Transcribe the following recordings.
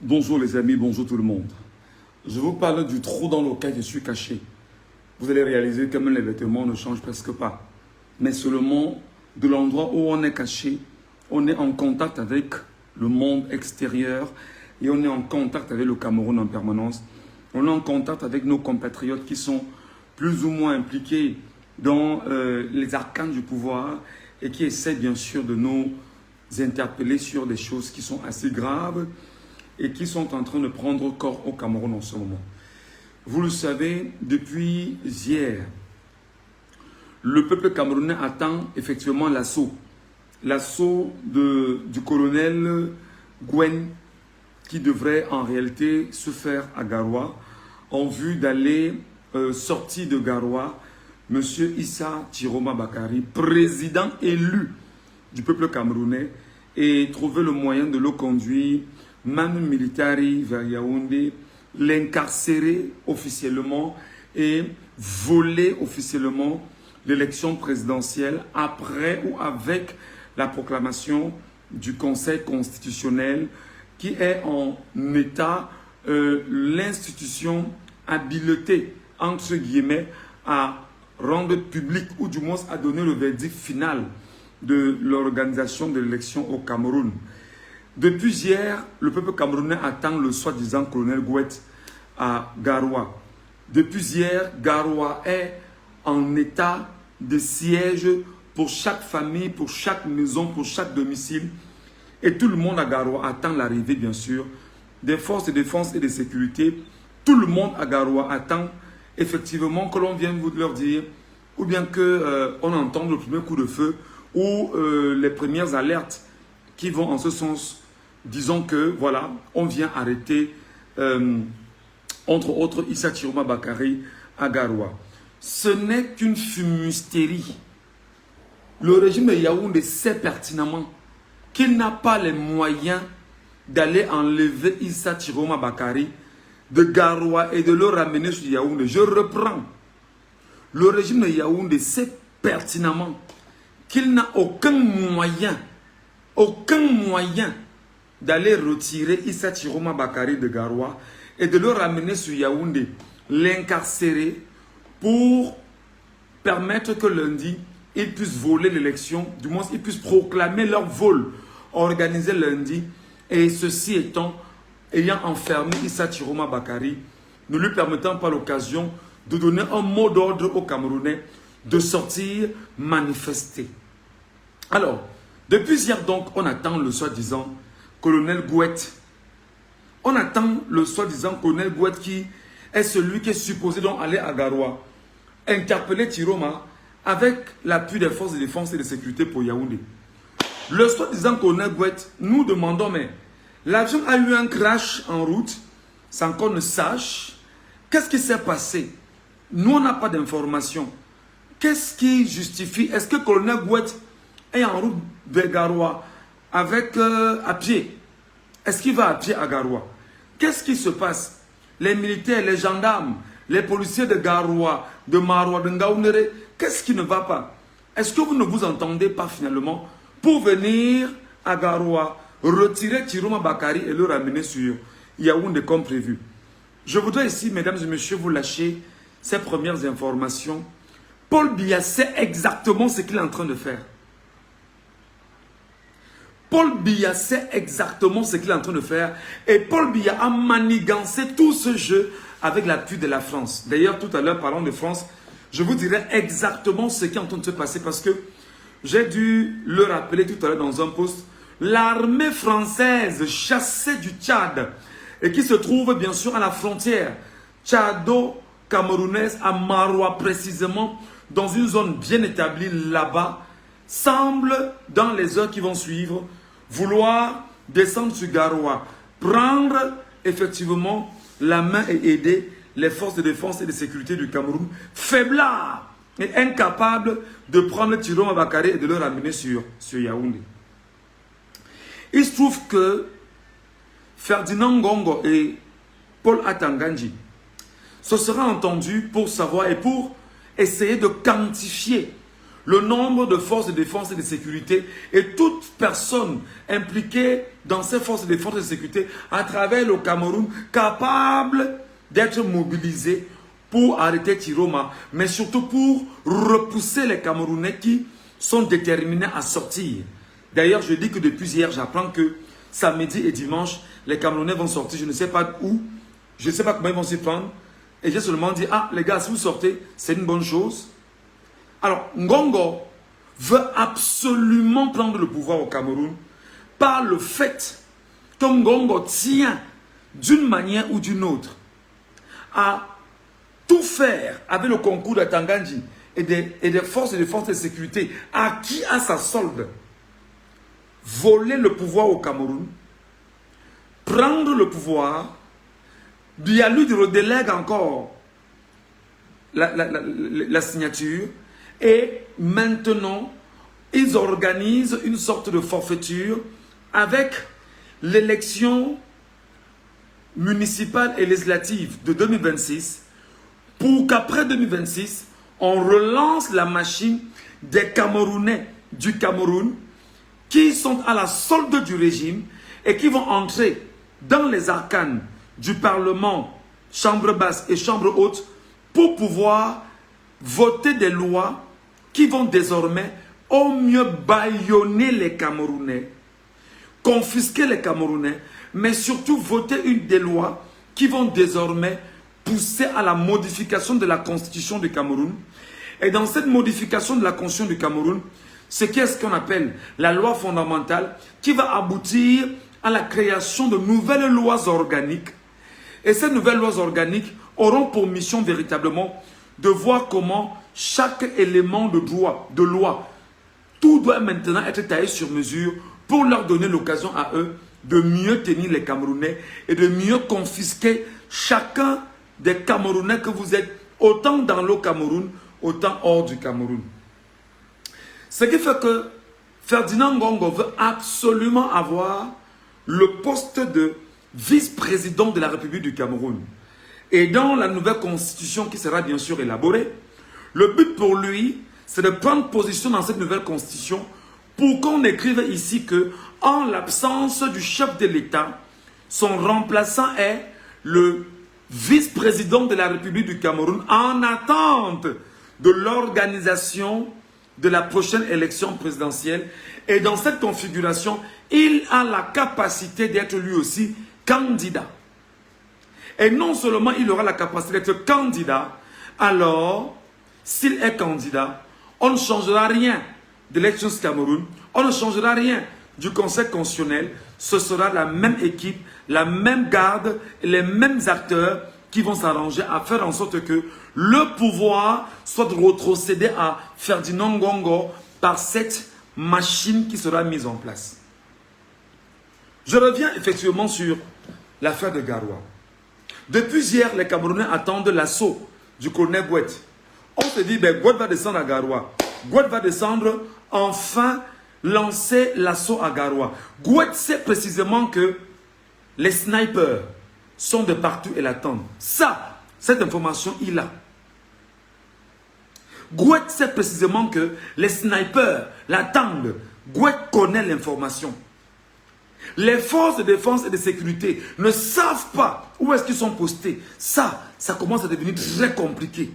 Bonjour les amis, bonjour tout le monde. Je vous parle du trou dans lequel je suis caché. Vous allez réaliser que même les vêtements ne changent presque pas. Mais seulement de l'endroit où on est caché, on est en contact avec le monde extérieur et on est en contact avec le Cameroun en permanence. On est en contact avec nos compatriotes qui sont plus ou moins impliqués dans les arcanes du pouvoir et qui essaient bien sûr de nous interpeller sur des choses qui sont assez graves et qui sont en train de prendre corps au Cameroun en ce moment. Vous le savez, depuis hier, le peuple camerounais attend effectivement l'assaut. L'assaut du colonel Gwen, qui devrait en réalité se faire à Garoua, en vue d'aller sortir de Garoua, M. Issa Chiroma Bakari, président élu du peuple camerounais, et trouver le moyen de le conduire Manu Militari vers Yaoundé, l'incarcérer officiellement et voler officiellement l'élection présidentielle après ou avec la proclamation du Conseil constitutionnel qui est en état l'institution habilitée, entre guillemets, à rendre public ou du moins à donner le verdict final de l'organisation de l'élection au Cameroun. Depuis hier, le peuple camerounais attend le soi-disant colonel Gouet à Garoua. Depuis hier, Garoua est en état de siège pour chaque famille, pour chaque maison, pour chaque domicile. Et tout le monde à Garoua attend l'arrivée, bien sûr, des forces de défense et de sécurité. Tout le monde à Garoua attend effectivement que l'on vienne leur dire, ou bien qu'on entende le premier coup de feu, ou les premières alertes qui vont en ce sens. Disons que, voilà, on vient arrêter, entre autres, Issa Chiroma Bakari à Garoua. Ce n'est qu'une fumisterie. Le régime de Yaoundé sait pertinemment qu'il n'a pas les moyens d'aller enlever Issa Chiroma Bakari de Garoua et de le ramener sur Yaoundé. Je reprends. Le régime de Yaoundé sait pertinemment qu'il n'a aucun moyen d'aller retirer Issa Chiroma Bakari de Garoua et de le ramener sur Yaoundé, l'incarcérer pour permettre que lundi, ils puissent voler l'élection, du moins ils puissent proclamer leur vol organisé lundi, et ceci étant, ayant enfermé Issa Chiroma Bakari, ne lui permettant pas l'occasion de donner un mot d'ordre aux Camerounais de sortir manifester. Alors, depuis hier donc, on attend le soi-disant colonel Gouet. On attend le soi-disant colonel Gouet qui est celui qui est supposé donc aller à Garoua, interpeller Chiroma avec l'appui des forces de défense et de sécurité pour Yaoundé. Le soi-disant colonel Gouet, nous demandons, mais l'avion a eu un crash en route sans qu'on ne sache. Qu'est-ce qui s'est passé? Nous, on n'a pas d'informations. Qu'est-ce qui justifie? Est-ce que colonel Gouet est en route vers Garoua avec à pied? Est-ce qu'il va à pied à Garoua? Qu'est-ce qui se passe? Les militaires, les gendarmes, les policiers de Garoua, de Maroua, de Ngaoundéré, qu'est-ce qui ne va pas? Est-ce que vous ne vous entendez pas finalement pour venir à Garoua, retirer Chiroma Bakari et le ramener sur Yaoundé comme prévu? Je voudrais ici, mesdames et messieurs, vous lâcher ces premières informations. Paul Biya sait exactement ce qu'il est en train de faire. Paul Biya sait exactement ce qu'il est en train de faire. Et Paul Biya a manigancé tout ce jeu avec l'appui de la France. D'ailleurs, tout à l'heure, parlant de France, je vous dirai exactement ce qui est en train de se passer parce que j'ai dû le rappeler tout à l'heure dans un post. L'armée française chassée du Tchad et qui se trouve bien sûr à la frontière tchado-camerounaise à Maroua précisément, dans une zone bien établie là-bas, semble dans les heures qui vont suivre vouloir descendre sur Garoua, prendre effectivement la main et aider les forces de défense et de sécurité du Cameroun, faiblards et incapables de prendre Chiroma Bakari et de le ramener sur Yaoundé. Il se trouve que Ferdinand Ngongo et Paul Atanganji se seraient entendus pour savoir et pour essayer de quantifier le nombre de forces de défense et de sécurité et toute personne impliquée dans ces forces de défense et de sécurité à travers le Cameroun capable d'être mobilisée pour arrêter Tiroma, mais surtout pour repousser les Camerounais qui sont déterminés à sortir. D'ailleurs, je dis que depuis hier, j'apprends que samedi et dimanche, les Camerounais vont sortir, je ne sais pas où, je ne sais pas comment ils vont s'y prendre. Et j'ai seulement dit, ah les gars, si vous sortez, c'est une bonne chose. Alors, Ngongo veut absolument prendre le pouvoir au Cameroun par le fait que Ngongo tient d'une manière ou d'une autre à tout faire avec le concours de Tangandji et des forces de défense et de sécurité acquis à sa solde. Voler le pouvoir au Cameroun, prendre le pouvoir, il a lui de redélègue encore la signature et maintenant ils organisent une sorte de forfaiture avec l'élection municipale et législative de 2026 pour qu'après 2026 on relance la machine des Camerounais du Cameroun qui sont à la solde du régime et qui vont entrer dans les arcanes du Parlement, chambre basse et chambre haute, pour pouvoir voter des lois qui vont désormais au mieux bâillonner les Camerounais, confisquer les Camerounais, mais surtout voter des lois qui vont désormais pousser à la modification de la constitution du Cameroun. Et dans cette modification de la constitution du Cameroun, c'est ce qu'on appelle la loi fondamentale qui va aboutir à la création de nouvelles lois organiques. Et ces nouvelles lois organiques auront pour mission véritablement de voir comment chaque élément de loi, tout doit maintenant être taillé sur mesure pour leur donner l'occasion à eux de mieux tenir les Camerounais et de mieux confisquer chacun des Camerounais que vous êtes, autant dans le Cameroun, autant hors du Cameroun. Ce qui fait que Ferdinand Ngongo veut absolument avoir le poste de vice-président de la République du Cameroun. Et dans la nouvelle constitution qui sera bien sûr élaborée, le but pour lui, c'est de prendre position dans cette nouvelle constitution pour qu'on écrive ici que, en l'absence du chef de l'État, son remplaçant est le vice-président de la République du Cameroun en attente de l'organisation de la prochaine élection présidentielle. Et dans cette configuration, il a la capacité d'être lui aussi candidat. Et non seulement il aura la capacité d'être candidat, alors, s'il est candidat, on ne changera rien de l'élection du Cameroun, on ne changera rien du Conseil constitutionnel, ce sera la même équipe, la même garde, les mêmes acteurs qui vont s'arranger à faire en sorte que le pouvoir soit retrocédé à Ferdinand Ngongo par cette machine qui sera mise en place. Je reviens effectivement sur l'affaire de Garoua. Depuis hier, les Camerounais attendent l'assaut du colonel Gouet. On se dit, ben, Gouet va descendre à Garoua. Gouet va descendre, enfin, lancer l'assaut à Garoua. Gouet sait précisément que les snipers sont de partout et l'attendent. Ça, cette information, il a. Gouet sait précisément que les snipers l'attendent. Gouet connaît l'information. Les forces de défense et de sécurité ne savent pas où est-ce qu'ils sont postés. Ça commence à devenir très compliqué.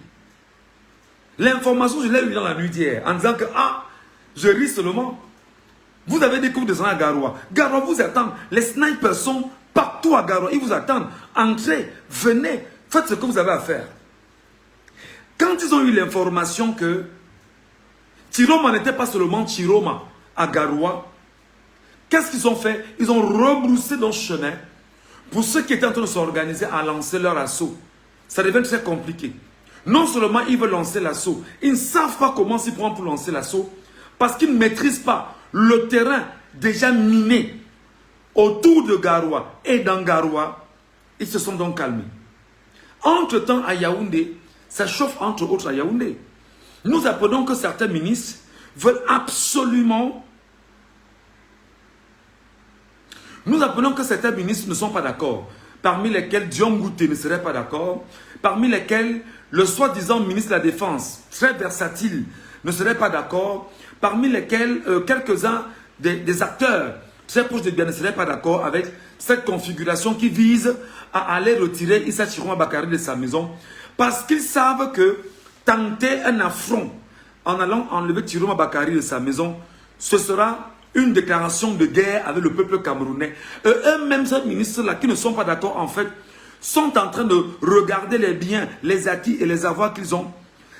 L'information, je l'ai eue dans la nuit d'hier en disant que, ah, je ris seulement. Vous avez dit que vous descendez à Garoua. Garoua vous attend. Les snipers sont partout à Garoua. Ils vous attendent. Entrez, venez, faites ce que vous avez à faire. Quand ils ont eu l'information que Tiroma n'était pas seulement Tiroma à Garoua, qu'est-ce qu'ils ont fait? Ils ont rebroussé dans ce chemin pour ceux qui étaient en train de s'organiser à lancer leur assaut. Ça devient très compliqué. Non seulement ils veulent lancer l'assaut, ils ne savent pas comment s'y prendre pour lancer l'assaut parce qu'ils ne maîtrisent pas le terrain déjà miné autour de Garoua et dans Garoua. Ils se sont donc calmés. Entre-temps, à Yaoundé, ça chauffe entre autres à Yaoundé. Nous apprenons que certains ministres veulent absolument... Nous apprenons que certains ministres ne sont pas d'accord, parmi lesquels Diom Gouté ne serait pas d'accord, parmi lesquels le soi-disant ministre de la Défense, très versatile, ne seraient pas d'accord, parmi lesquels quelques-uns des acteurs très proches de Biya ne seraient pas d'accord avec cette configuration qui vise à aller retirer Issa Chiroma Bakary de sa maison, parce qu'ils savent que tenter un affront en allant enlever Chiroma Bakary de sa maison, ce sera une déclaration de guerre avec le peuple camerounais. Eux-mêmes, ces ministres-là, qui ne sont pas d'accord, en fait, sont en train de regarder les biens, les acquis et les avoirs qu'ils ont,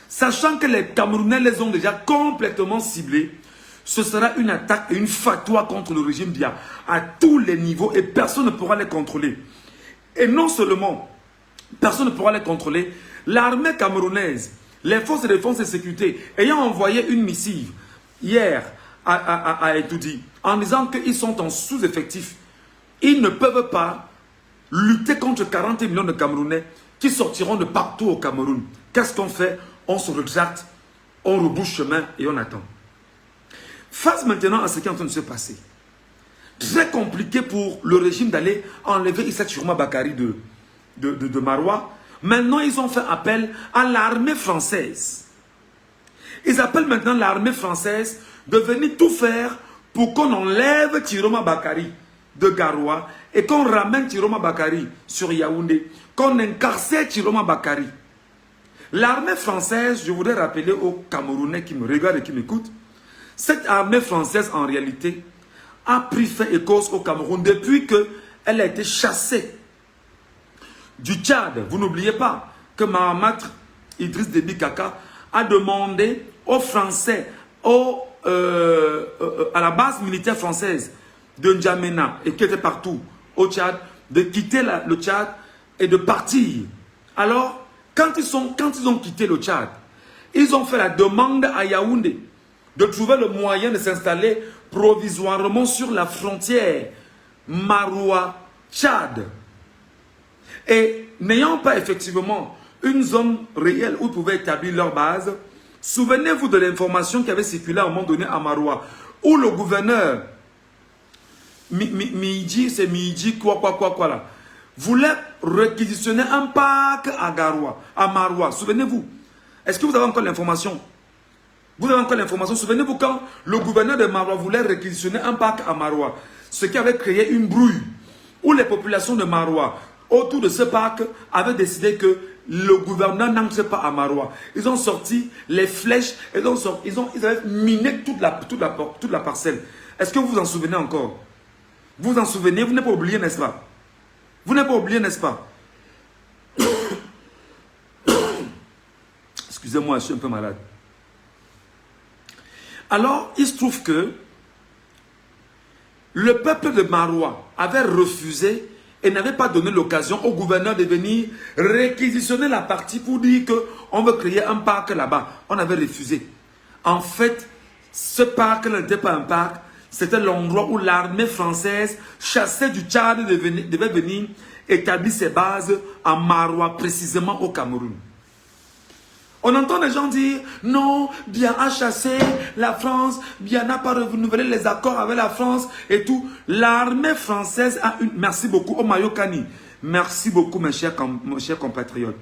sachant que les Camerounais les ont déjà complètement ciblés. Ce sera une attaque et une fatwa contre le régime Biya à tous les niveaux et personne ne pourra les contrôler. Et non seulement personne ne pourra les contrôler, l'armée camerounaise, les forces de défense et de sécurité, ayant envoyé une missive hier à Etoudi, en disant qu'ils sont en sous-effectif, ils ne peuvent pas lutter contre 40 millions de Camerounais qui sortiront de partout au Cameroun. Qu'est-ce qu'on fait? On se retracte, on rebouche chemin et on attend. Face maintenant à ce qui est en train de se passer. Très compliqué pour le régime d'aller enlever Issa Chiroma Bakary de Maroua. Maintenant, ils ont fait appel à l'armée française. Ils appellent maintenant l'armée française de venir tout faire pour qu'on enlève Chiroma Bakary de Garoua et qu'on ramène Chiroma Bakary sur Yaoundé, qu'on incarcère Chiroma Bakary. L'armée française, je voudrais rappeler aux Camerounais qui me regardent et qui m'écoutent, cette armée française, en réalité, a pris fait et cause au Cameroun depuis qu'elle a été chassée du Tchad. Vous n'oubliez pas que Mahamat Idriss Déby Kaka a demandé aux Français, à la base militaire française de N'Djamena et qui était partout au Tchad, de quitter le Tchad et de partir. Alors, quand ils ont quitté le Tchad, ils ont fait la demande à Yaoundé de trouver le moyen de s'installer provisoirement sur la frontière Maroua-Tchad. Et n'ayant pas effectivement une zone réelle où ils pouvaient établir leur base, souvenez-vous de l'information qui avait circulé à un moment donné à Maroua, où le gouverneur Midi, quoi là, voulait réquisitionner un parc à Maroua. Souvenez-vous. Est-ce que vous avez encore l'information? Vous avez encore l'information. Souvenez-vous quand le gouverneur de Maroua voulait réquisitionner un parc à Maroua, ce qui avait créé une brouille où les populations de Maroua, autour de ce parc, avaient décidé que le gouverneur n'entre pas à Maroua. Ils ont sorti les flèches, ils avaient miné toute la parcelle. Est-ce que vous vous en souvenez encore? Vous vous en souvenez? Vous n'avez pas oublié, n'est-ce pas? Vous n'avez pas oublié, n'est-ce pas? Excusez-moi, je suis un peu malade. Alors, il se trouve que le peuple de Maroua avait refusé et n'avait pas donné l'occasion au gouverneur de venir réquisitionner la partie pour dire qu'on veut créer un parc là-bas. On avait refusé. En fait, ce parc n'était pas un parc, c'était l'endroit où l'armée française chassée du Tchad devait venir établir ses bases à Maroua, précisément au Cameroun. On entend des gens dire, non, Biya a chassé la France, Biya n'a pas renouvelé les accords avec la France et tout. L'armée française a une... Merci beaucoup, Omayo Kani. Merci beaucoup, mes chers compatriotes.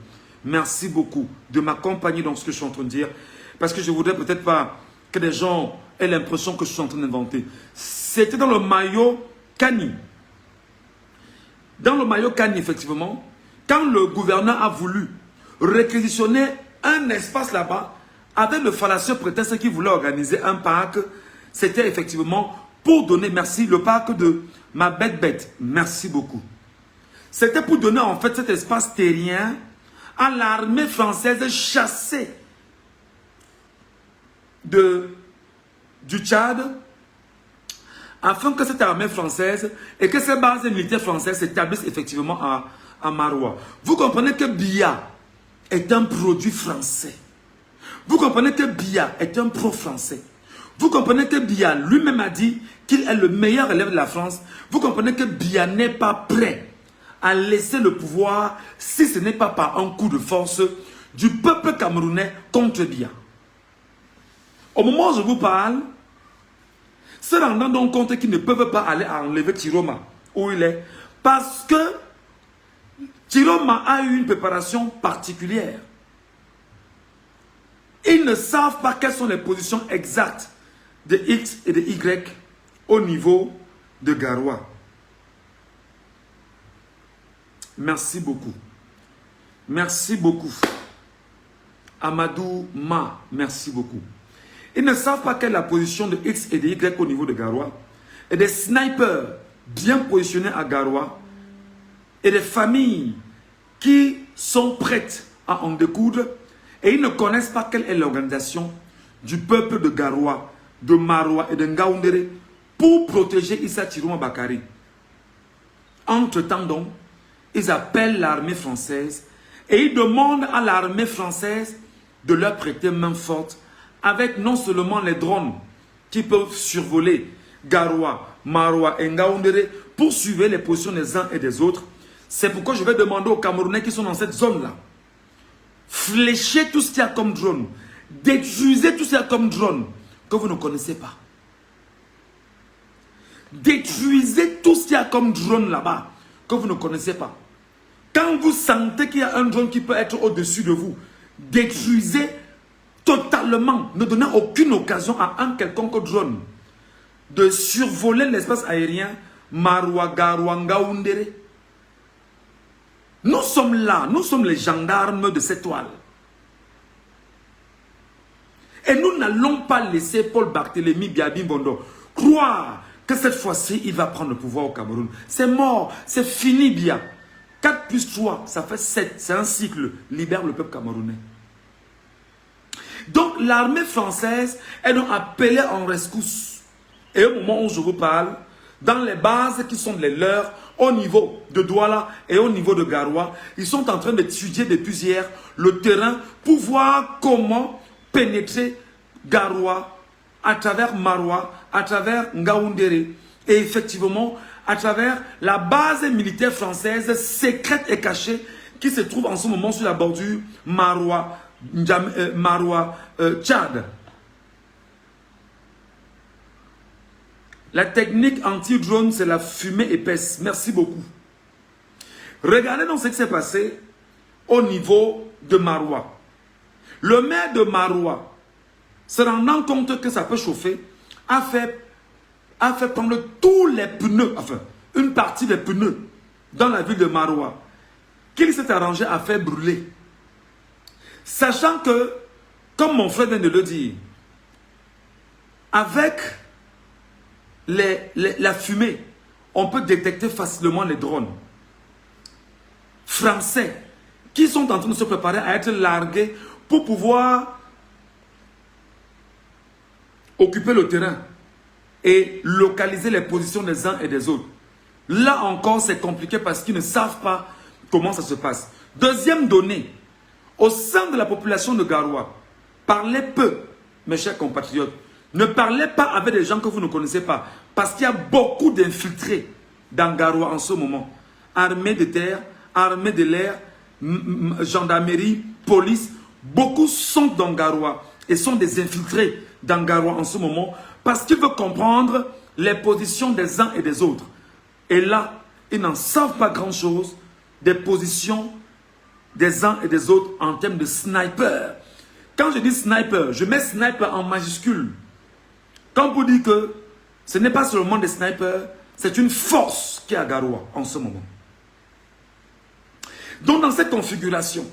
Merci beaucoup de m'accompagner dans ce que je suis en train de dire. Parce que je ne voudrais peut-être pas que les gens aient l'impression que je suis en train d'inventer. C'était dans le maillot Kani. Dans le maillot Kani, effectivement, quand le gouverneur a voulu réquisitionner un espace là-bas, avec le fallacieux prétexte qu'il voulait organiser un parc, c'était effectivement pour donner, merci, le parc de ma bête, merci beaucoup. C'était pour donner en fait cet espace terrien à l'armée française chassée du Tchad, afin que cette armée française et que ces bases militaires françaises s'établissent effectivement à Maroua. Vous comprenez que Biya est un produit français. Vous comprenez que Biya est un pro-français. Vous comprenez que Biya lui-même a dit qu'il est le meilleur élève de la France. Vous comprenez que Biya n'est pas prêt à laisser le pouvoir si ce n'est pas par un coup de force du peuple camerounais contre Biya. Au moment où je vous parle, se rendant donc compte qu'ils ne peuvent pas aller enlever Chiroma où il est, parce que Chiroma a eu une préparation particulière. Il Ils ne savent pas quelles sont les positions exactes de X et de Y au niveau de Garoua. Merci beaucoup. Merci beaucoup. Amadou Ma, merci beaucoup. Ils ne savent pas quelle est la position de X et de Y au niveau de Garoua. Et des snipers bien positionnés à Garoua. Et des familles qui sont prêtes à en découdre. Et ils ne connaissent pas quelle est l'organisation du peuple de Garoua, de Maroua et de Ngaoundéré pour protéger Issa Tirouma Bakari. Entre-temps donc, ils appellent l'armée française et ils demandent à l'armée française de leur prêter main forte avec non seulement les drones qui peuvent survoler Garoua, Maroua et Ngaoundéré pour suivre les positions des uns et des autres. C'est pourquoi je vais demander aux Camerounais qui sont dans cette zone-là, fléchez tout ce qu'il y a comme drone, détruisez tout ce qu'il y a comme drone que vous ne connaissez pas. Détruisez tout ce qu'il y a comme drone là-bas que vous ne connaissez pas. Quand vous sentez qu'il y a un drone qui peut être au-dessus de vous, détruisez totalement. Ne donnez aucune occasion à un quelconque drone de survoler l'espace aérien Maroua, Garoua, Ngaoundéré. Nous sommes là, nous sommes les gendarmes de cette toile. Et nous n'allons pas laisser Paul Barthélémy Biabi Bondo croire que cette fois-ci, il va prendre le pouvoir au Cameroun. C'est mort, c'est fini bien. 4 plus 3, ça fait 7. C'est un cycle. Libère le peuple camerounais. Donc, l'armée française est donc appelée en rescousse. Et au moment où je vous parle, dans les bases qui sont les leurs, au niveau de Douala et au niveau de Garoua, ils sont en train d'étudier depuis hier le terrain pour voir comment pénétrer Garoua à travers Maroua, à travers Ngaoundéré. Et effectivement, à travers la base militaire française secrète et cachée qui se trouve en ce moment sur la bordure Maroua, Tchad. La technique anti-drone, c'est la fumée épaisse. Merci beaucoup. Regardez donc ce qui s'est passé au niveau de Maroua. Le maire de Maroua, se rendant compte que ça peut chauffer, a fait prendre tous les pneus, enfin, une partie des pneus dans la ville de Maroua, qu'il s'est arrangé à faire brûler. Sachant que, comme mon frère vient de le dire, avec la fumée, on peut détecter facilement les drones français qui sont en train de se préparer à être largués pour pouvoir occuper le terrain et localiser les positions des uns et des autres. Là encore, c'est compliqué parce qu'ils ne savent pas comment ça se passe. Deuxième donnée, au sein de la population de Garoua, parlez peu, mes chers compatriotes. Ne parlez pas avec des gens que vous ne connaissez pas. Parce qu'il y a beaucoup d'infiltrés dans Garoua en ce moment. Armée de terre, armée de l'air, gendarmerie, police. Beaucoup sont dans Garoua et sont des infiltrés dans Garoua en ce moment. Parce qu'ils veulent comprendre les positions des uns et des autres. Et là, ils n'en savent pas grand-chose des positions des uns et des autres en termes de sniper. Quand je dis sniper, je mets sniper en majuscule. Quand vous dites que ce n'est pas seulement des snipers, c'est une force qui est à Garoua en ce moment. Donc dans cette configuration,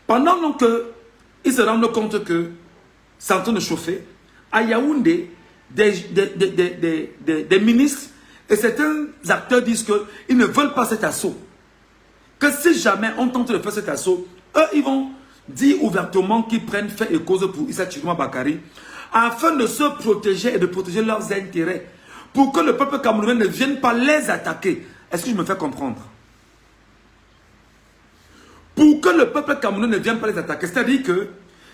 pendant qu'ils se rendent compte que c'est en train de chauffer, à Yaoundé, des ministres et certains acteurs disent qu'ils ne veulent pas cet assaut. Que si jamais on tente de faire cet assaut, eux ils vont dire ouvertement qu'ils prennent fait et cause pour Issa Tirouma Bakari, afin de se protéger et de protéger leurs intérêts, pour que le peuple camerounais ne vienne pas les attaquer. Est-ce que je me fais comprendre? Pour que le peuple camerounais ne vienne pas les attaquer. C'est-à-dire que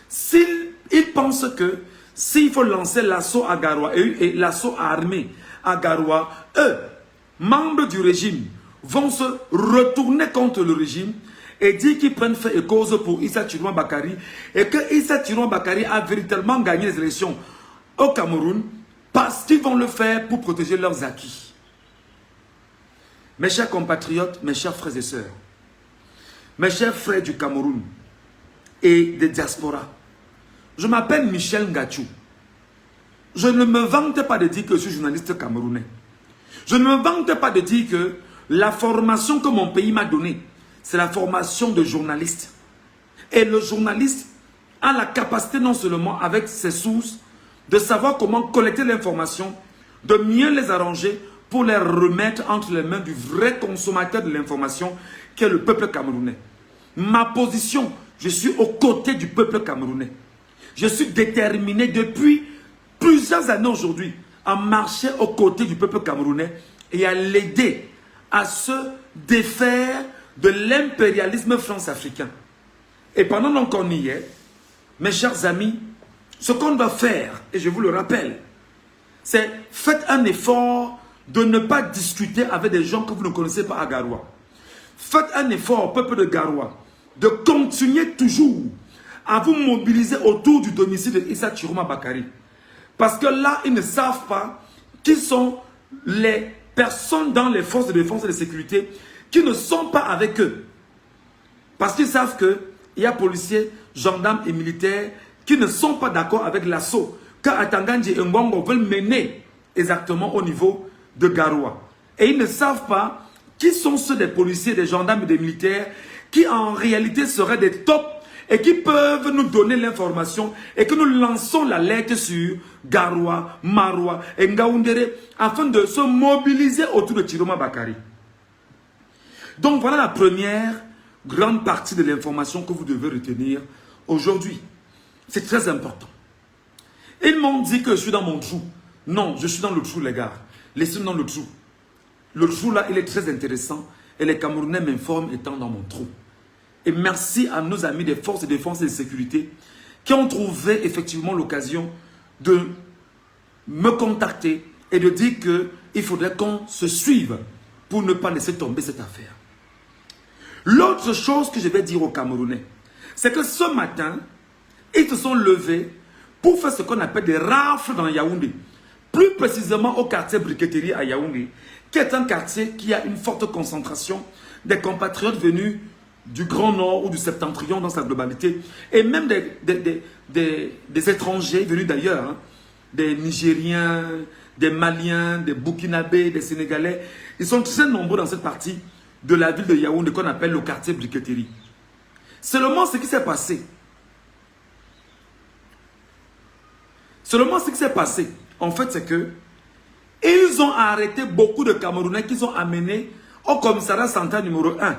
s'ils pensent que s'il faut lancer l'assaut à Garoua et l'assaut armé à Garoua, eux, membres du régime, vont se retourner contre le régime et dire qu'ils prennent fait et cause pour Issa Tirouma Bakari et que Issa Tirouma Bakari a véritablement gagné les élections au Cameroun parce qu'ils vont le faire pour protéger leurs acquis. Mes chers compatriotes, mes chers frères et sœurs, mes chers frères du Cameroun et des diasporas, Je m'appelle Michel Ngachou. Je ne me vante pas de dire que je suis journaliste camerounais. Je ne me vante pas de dire que la formation que mon pays m'a donnée, c'est la formation de journaliste. Et le journaliste a la capacité non seulement avec ses sources, de savoir comment collecter l'information, de mieux les arranger pour les remettre entre les mains du vrai consommateur de l'information qui est le peuple camerounais. Ma position, je suis aux côtés du peuple camerounais. Je suis déterminé depuis plusieurs années aujourd'hui à marcher aux côtés du peuple camerounais et à l'aider à se défaire de l'impérialisme france-africain. Et pendant qu'on y est, mes chers amis, ce qu'on doit faire, et je vous le rappelle, c'est faites un effort de ne pas discuter avec des gens que vous ne connaissez pas à Garoua. Faites un effort, peuple de Garoua, de continuer toujours à vous mobiliser autour du domicile de Issa Chiroma Bakary. Parce que là, ils ne savent pas qui sont les personnes dans les forces de défense et de sécurité qui ne sont pas avec eux. Parce qu'ils savent qu'il y a policiers, gendarmes et militaires qui ne sont pas d'accord avec l'assaut que Atangandji et Ngongo veulent mener exactement au niveau de Garoua. Et ils ne savent pas qui sont ceux des policiers, des gendarmes et des militaires qui en réalité seraient des tops et qui peuvent nous donner l'information et que nous lançons l'alerte sur Garoua, Maroua et Ngaoundéré afin de se mobiliser autour de Chiroma Bakary. Donc voilà la première grande partie de l'information que vous devez retenir aujourd'hui. C'est très important. Ils m'ont dit que je suis dans mon trou. Non, je suis dans le trou, les gars. Laissez-moi dans le trou. Le trou là, il est très intéressant et les Camerounais m'informent étant dans mon trou. Et merci à nos amis des forces de défense et de sécurité qui ont trouvé effectivement l'occasion de me contacter et de dire qu'il faudrait qu'on se suive pour ne pas laisser tomber cette affaire. L'autre chose que je vais dire aux Camerounais, c'est que ce matin, ils se sont levés pour faire ce qu'on appelle des rafles dans Yaoundé. Plus précisément au quartier Briqueterie à Yaoundé, qui est un quartier qui a une forte concentration des compatriotes venus du Grand Nord ou du Septentrion dans sa globalité, et même des étrangers venus d'ailleurs, hein, des Nigériens, des Maliens, des Burkinabés, des Sénégalais. Ils sont très nombreux dans cette partie de la ville de Yaoundé qu'on appelle le quartier Briqueterie. Seulement ce qui s'est passé, en fait, c'est que ils ont arrêté beaucoup de Camerounais qui sont amenés au commissariat central numéro 1,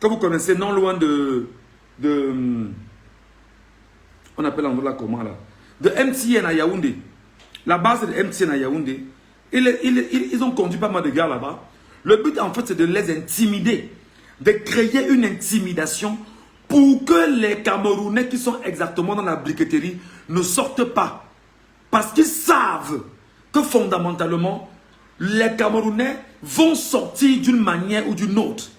que vous connaissez non loin on appelle l'endroit là comment là, de MTN à Yaoundé. La base de MTN à Yaoundé. Ils ont conduit pas mal de gars là-bas. Le but en fait c'est de les intimider, de créer une intimidation pour que les Camerounais qui sont exactement dans la briqueterie ne sortent pas. Parce qu'ils savent que fondamentalement, les Camerounais vont sortir d'une manière ou d'une autre.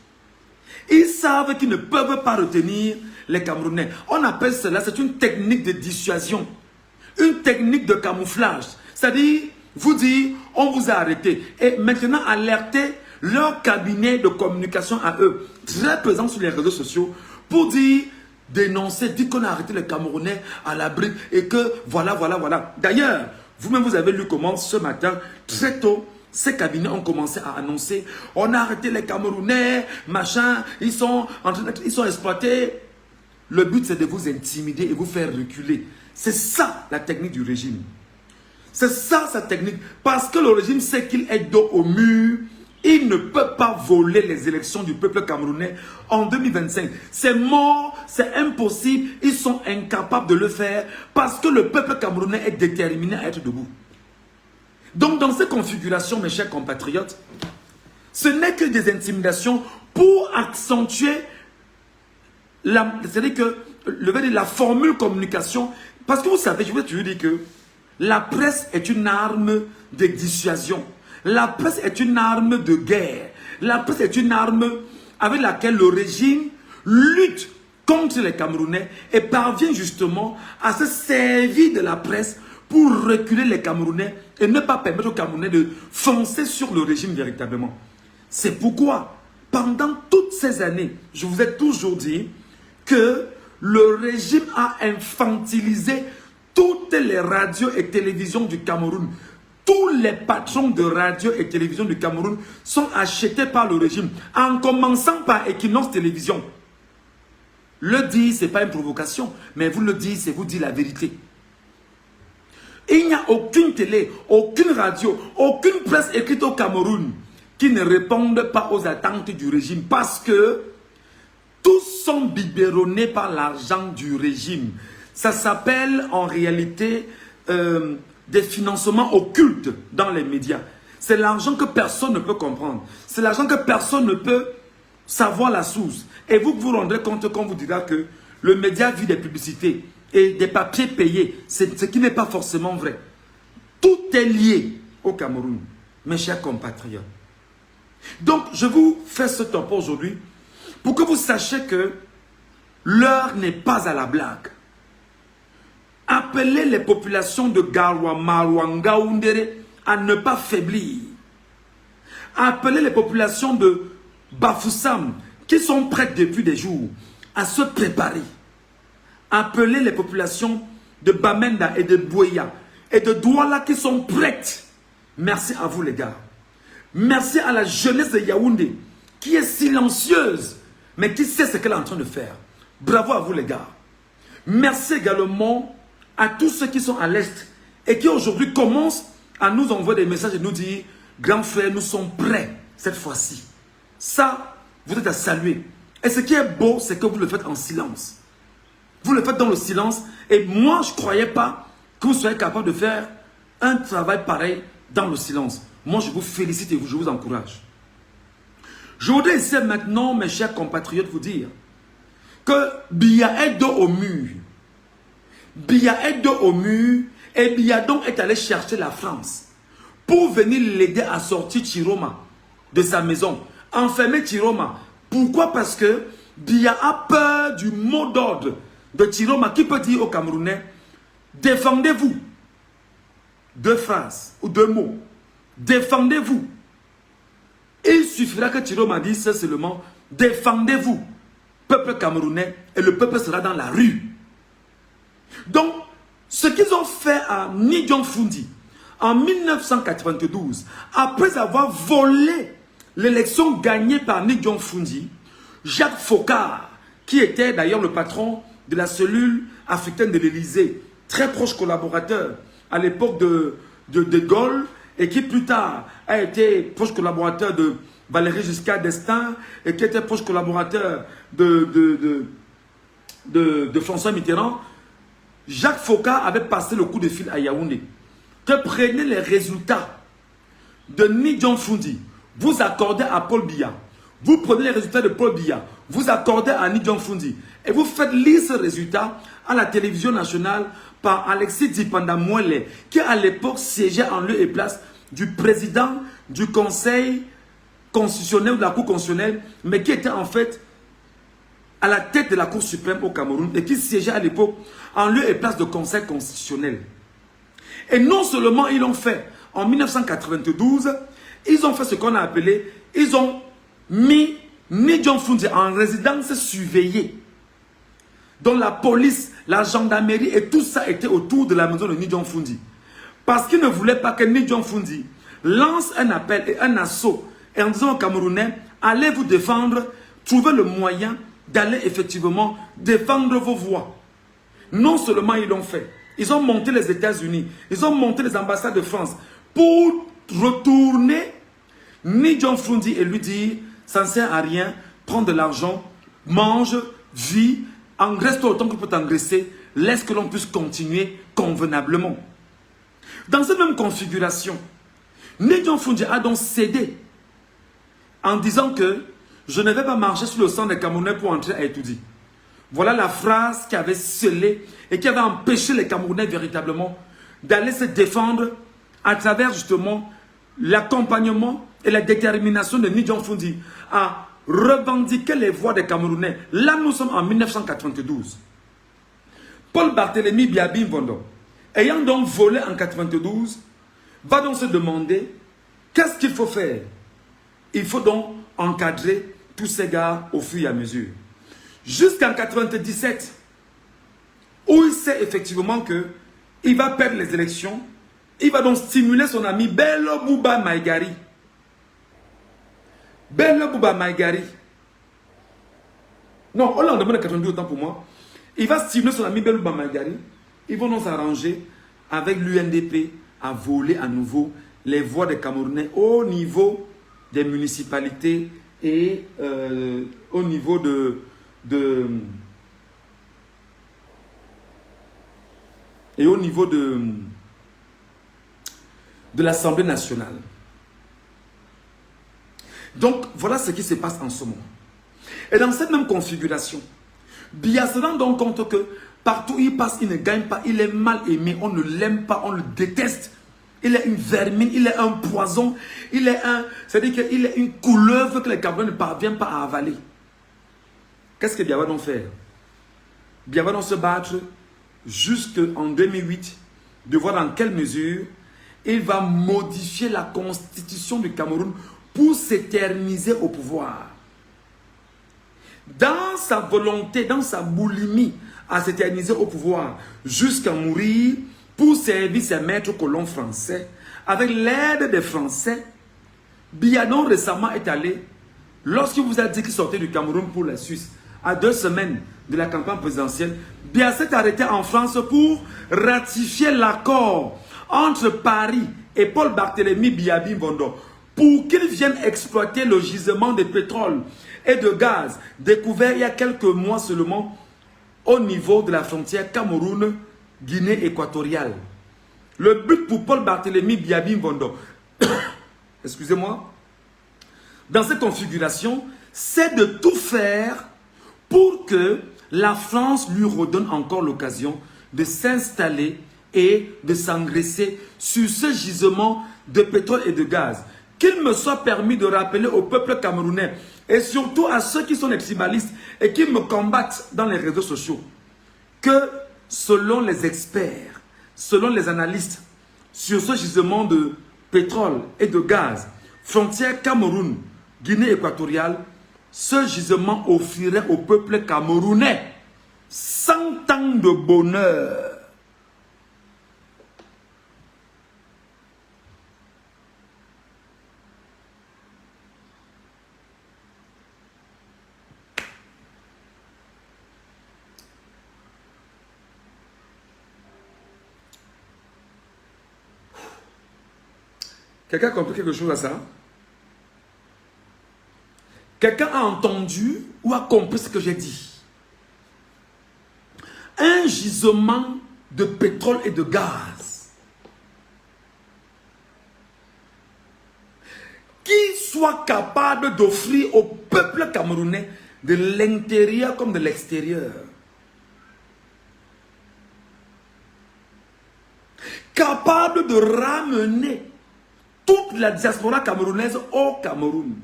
Ils savent qu'ils ne peuvent pas retenir les Camerounais. On appelle cela, c'est une technique de dissuasion, une technique de camouflage. C'est-à-dire, vous dire, on vous a arrêté. Et maintenant, alerter leur cabinet de communication à eux, très présent sur les réseaux sociaux, pour dire, dénoncer, dire qu'on a arrêté les Camerounais à l'abri et que voilà. D'ailleurs, vous-même, vous avez lu comment ce matin, très tôt, ces cabinets ont commencé à annoncer on a arrêté les Camerounais, machin, ils sont exploités. Le but, c'est de vous intimider et vous faire reculer. C'est ça la technique du régime. C'est ça sa technique. Parce que le régime sait qu'il est dos au mur. Il ne peut pas voler les élections du peuple camerounais en 2025. C'est mort, c'est impossible. Ils sont incapables de le faire parce que le peuple camerounais est déterminé à être debout. Donc dans ces configurations, mes chers compatriotes, ce n'est que des intimidations pour accentuer c'est-à-dire que la formule communication. Parce que vous savez, je vais toujours dire que la presse est une arme de dissuasion. La presse est une arme de guerre. La presse est une arme avec laquelle le régime lutte contre les Camerounais et parvient justement à se servir de la presse pour reculer les Camerounais et ne pas permettre aux Camerounais de foncer sur le régime véritablement. C'est pourquoi, pendant toutes ces années, je vous ai toujours dit que le régime a infantilisé toutes les radios et télévisions du Cameroun. Tous les patrons de radio et télévision du Cameroun sont achetés par le régime, en commençant par Equinox Télévision. Le dire, ce n'est pas une provocation, mais vous le dire, c'est vous dire la vérité. Il n'y a aucune télé, aucune radio, aucune presse écrite au Cameroun qui ne répondent pas aux attentes du régime parce que tous sont biberonnés par l'argent du régime. Ça s'appelle en réalité des financements occultes dans les médias. C'est l'argent que personne ne peut comprendre. C'est l'argent que personne ne peut savoir la source. Et vous vous rendrez compte quand on vous dira que le média vit des publicités et des papiers payés, ce qui n'est pas forcément vrai. Tout est lié au Cameroun, mes chers compatriotes. Donc, je vous fais ce topo aujourd'hui pour que vous sachiez que l'heure n'est pas à la blague. Appelez les populations de Garoua, Maroua, Ngaoundéré à ne pas faiblir. Appelez les populations de Bafoussam qui sont prêtes depuis des jours à se préparer. Appelez les populations de Bamenda et de Bouéa et de Douala qui sont prêtes. Merci à vous les gars. Merci à la jeunesse de Yaoundé qui est silencieuse mais qui sait ce qu'elle est en train de faire. Bravo à vous les gars. Merci également à tous ceux qui sont à l'Est et qui aujourd'hui commencent à nous envoyer des messages et nous dire « Grand frère, nous sommes prêts cette fois-ci ». Ça, vous êtes à saluer. Et ce qui est beau, c'est que vous le faites en silence. Vous le faites dans le silence. Et moi, je ne croyais pas que vous soyez capable de faire un travail pareil dans le silence. Moi, je vous félicite et je vous encourage. Je voudrais ici maintenant, mes chers compatriotes, vous dire que Biya est dos au mur. Biya est dos au mur et Biya donc est allé chercher la France pour venir l'aider à sortir Chiroma de sa maison. Enfermer Chiroma. Pourquoi? Parce que Biya a peur du mot d'ordre de Chiroma qui peut dire aux Camerounais « Défendez-vous ». 2 phrases ou 2 mots. Défendez-vous. Il suffira que Chiroma dise seulement « Défendez-vous ». Peuple camerounais et le peuple sera dans la rue. Donc, ce qu'ils ont fait à Nidjon Fundi en 1992, après avoir volé l'élection gagnée par Nidjon Fundi, Jacques Faucard, qui était d'ailleurs le patron de la cellule africaine de l'Élysée, très proche collaborateur à l'époque de Gaulle, et qui plus tard a été proche collaborateur de Valéry Giscard d'Estaing et qui était proche collaborateur de François Mitterrand. Jacques Faucard avait passé le coup de fil à Yaoundé que prenez les résultats de Nidjon Fundi, vous accordez à Paul Biya, vous prenez les résultats de Paul Biya, vous accordez à Nidjon Fundi et vous faites lire ce résultat à la télévision nationale par Alexis Dipanda Mouele qui à l'époque siégeait en lieu et place du président du Conseil constitutionnel ou de la Cour constitutionnelle, mais qui était en fait à la tête de la Cour suprême au Cameroun et qui siégeait à l'époque en lieu et place de Conseil constitutionnel. Et non seulement ils l'ont fait en 1992, ils ont fait ce qu'on a appelé, ils ont mis Nidjon Fundi en résidence surveillée, dont la police, la gendarmerie et tout ça était autour de la maison de Nidjon Fundi. Parce qu'ils ne voulaient pas que Nidjon Fundi lance un appel et un assaut et en disant aux Camerounais, allez vous défendre, trouvez le moyen d'aller effectivement défendre vos voix. Non seulement ils l'ont fait, ils ont monté les États-Unis, ils ont monté les ambassades de France pour retourner Nidjon Fundi et lui dire, ça ne sert à rien, prends de l'argent, mange, vis, engraisse-toi autant que tu peux t'engraisser, laisse que l'on puisse continuer convenablement. Dans cette même configuration, Nidjon Fundi a donc cédé en disant que je ne vais pas marcher sur le sang des Camerounais pour entrer à Etoudi. Voilà la phrase qui avait scellé et qui avait empêché les Camerounais véritablement d'aller se défendre à travers justement l'accompagnement et la détermination de Nidjon Fundi à revendiquer les voix des Camerounais. Là, nous sommes en 1992. Paul Barthélemy Biabim Vondo, ayant donc volé en 1992, va donc se demander qu'est-ce qu'il faut faire. Il faut donc encadrer tous ces gars au fur et à mesure. Jusqu'en 1997, où il sait effectivement que il va perdre les élections. Il va donc stimuler son ami Bello Bouba Maïgari. Bello Bouba Maïgari. Non, on l'a demandé 82 autant pour moi. Il va stimuler son ami Bello Bouba Maïgari. Ils vont donc s'arranger avec l'UNDP à voler à nouveau les voix des Camerounais au niveau des municipalités et au niveau de l'Assemblée nationale. Donc, voilà ce qui se passe en ce moment. Et dans cette même configuration, Biya se rend donc compte que partout où il passe, il ne gagne pas, il est mal aimé, on ne l'aime pas, on le déteste. Il est une vermine, il est un poison, c'est-à-dire qu'il est une couleuvre que les Camerounais ne parviennent pas à avaler. Qu'est-ce que Biya va donc faire? Biya va donc se battre jusqu'en 2008, de voir dans quelle mesure il va modifier la constitution du Cameroun pour s'éterniser au pouvoir. Dans sa volonté, dans sa boulimie à s'éterniser au pouvoir jusqu'à mourir pour servir ses maîtres colons français, avec l'aide des Français, Biya récemment est allé, lorsqu'il vous a dit qu'il sortait du Cameroun pour la Suisse, à 2 semaines de la campagne présidentielle, Biya s'est arrêté en France pour ratifier l'accord entre Paris et Paul Barthélemy Biyabi Mbondo pour qu'ils viennent exploiter le gisement de pétrole et de gaz découvert il y a quelques mois seulement au niveau de la frontière Cameroun-Guinée équatoriale. Le but pour Paul Barthélemy Biyabi Mbondo, excusez-moi, dans cette configuration, c'est de tout faire pour que la France lui redonne encore l'occasion de s'installer et de s'engraisser sur ce gisement de pétrole et de gaz. Qu'il me soit permis de rappeler au peuple camerounais et surtout à ceux qui sont extrémistes et qui me combattent dans les réseaux sociaux que selon les experts, selon les analystes sur ce gisement de pétrole et de gaz, frontière Cameroun, Guinée équatoriale, ce gisement offrirait au peuple camerounais 100 ans de bonheur. Quelqu'un a compris quelque chose à ça? Quelqu'un a entendu ou a compris ce que j'ai dit? Un gisement de pétrole et de gaz qui soit capable d'offrir au peuple camerounais de l'intérieur comme de l'extérieur, capable de ramener toute la diaspora camerounaise au Cameroun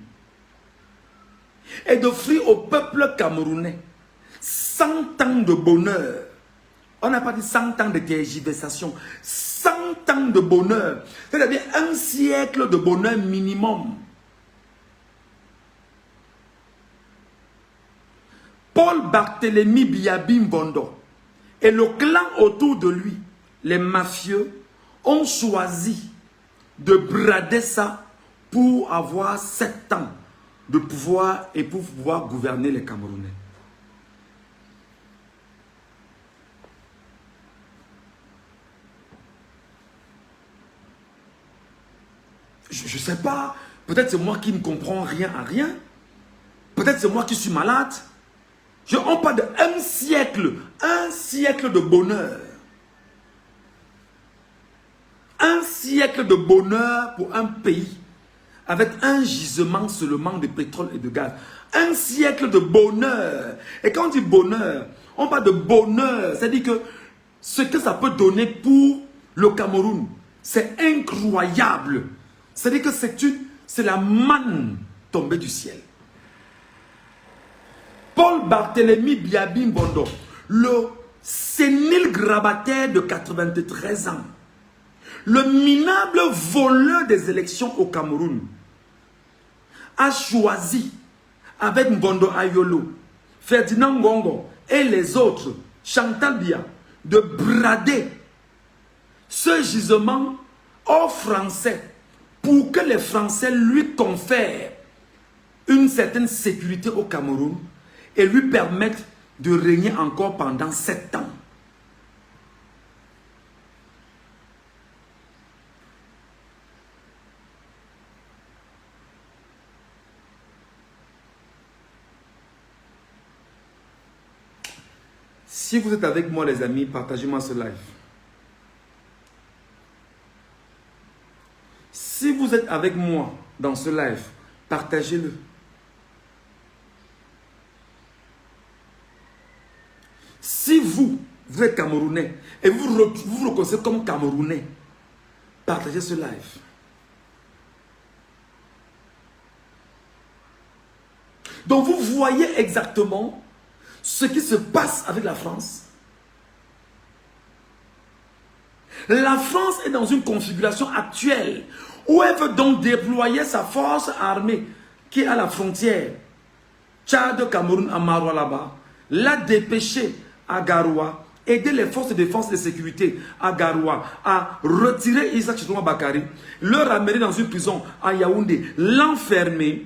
et d'offrir au peuple camerounais 100 ans de bonheur. On n'a pas dit 100 ans de tergiversation, 100 ans de bonheur, c'est-à-dire un siècle de bonheur minimum. Paul Barthélemy Biyabi Mbondo et le clan autour de lui, les mafieux, ont choisi de brader ça pour avoir 7 ans de pouvoir et pour pouvoir gouverner les Camerounais. Je ne sais pas, peut-être c'est moi qui ne comprends rien à rien, peut-être c'est moi qui suis malade. On parle d'un siècle, un siècle de bonheur. Un siècle de bonheur pour un pays avec un gisement seulement de pétrole et de gaz. Un siècle de bonheur. Et quand on dit bonheur, on parle de bonheur. C'est-à-dire que ce que ça peut donner pour le Cameroun, c'est incroyable. C'est-à-dire que c'est la manne tombée du ciel. Paul Barthélemy Biyabi Mbondo, le sénile grabataire de 93 ans, le minable voleur des élections au Cameroun, a choisi avec Mbondo Ayolo, Ferdinand Ngongo et les autres, Chantal Biya, de brader ce gisement aux Français pour que les Français lui confèrent une certaine sécurité au Cameroun et lui permettent de régner encore pendant 7 ans. Si vous êtes avec moi les amis, partagez-moi ce live. Si vous êtes avec moi dans ce live, partagez-le. Si vous êtes Camerounais et vous vous reconnaissez comme Camerounais, partagez ce live. Donc vous voyez exactement ce qui se passe avec la France. La France est dans une configuration actuelle où elle veut donc déployer sa force armée qui est à la frontière Tchad, Cameroun, à Maroua là-bas, la dépêcher à Garoua, aider les forces de défense et de sécurité à Garoua à retirer Issa Chitouma Bakary, le ramener dans une prison à Yaoundé, l'enfermer.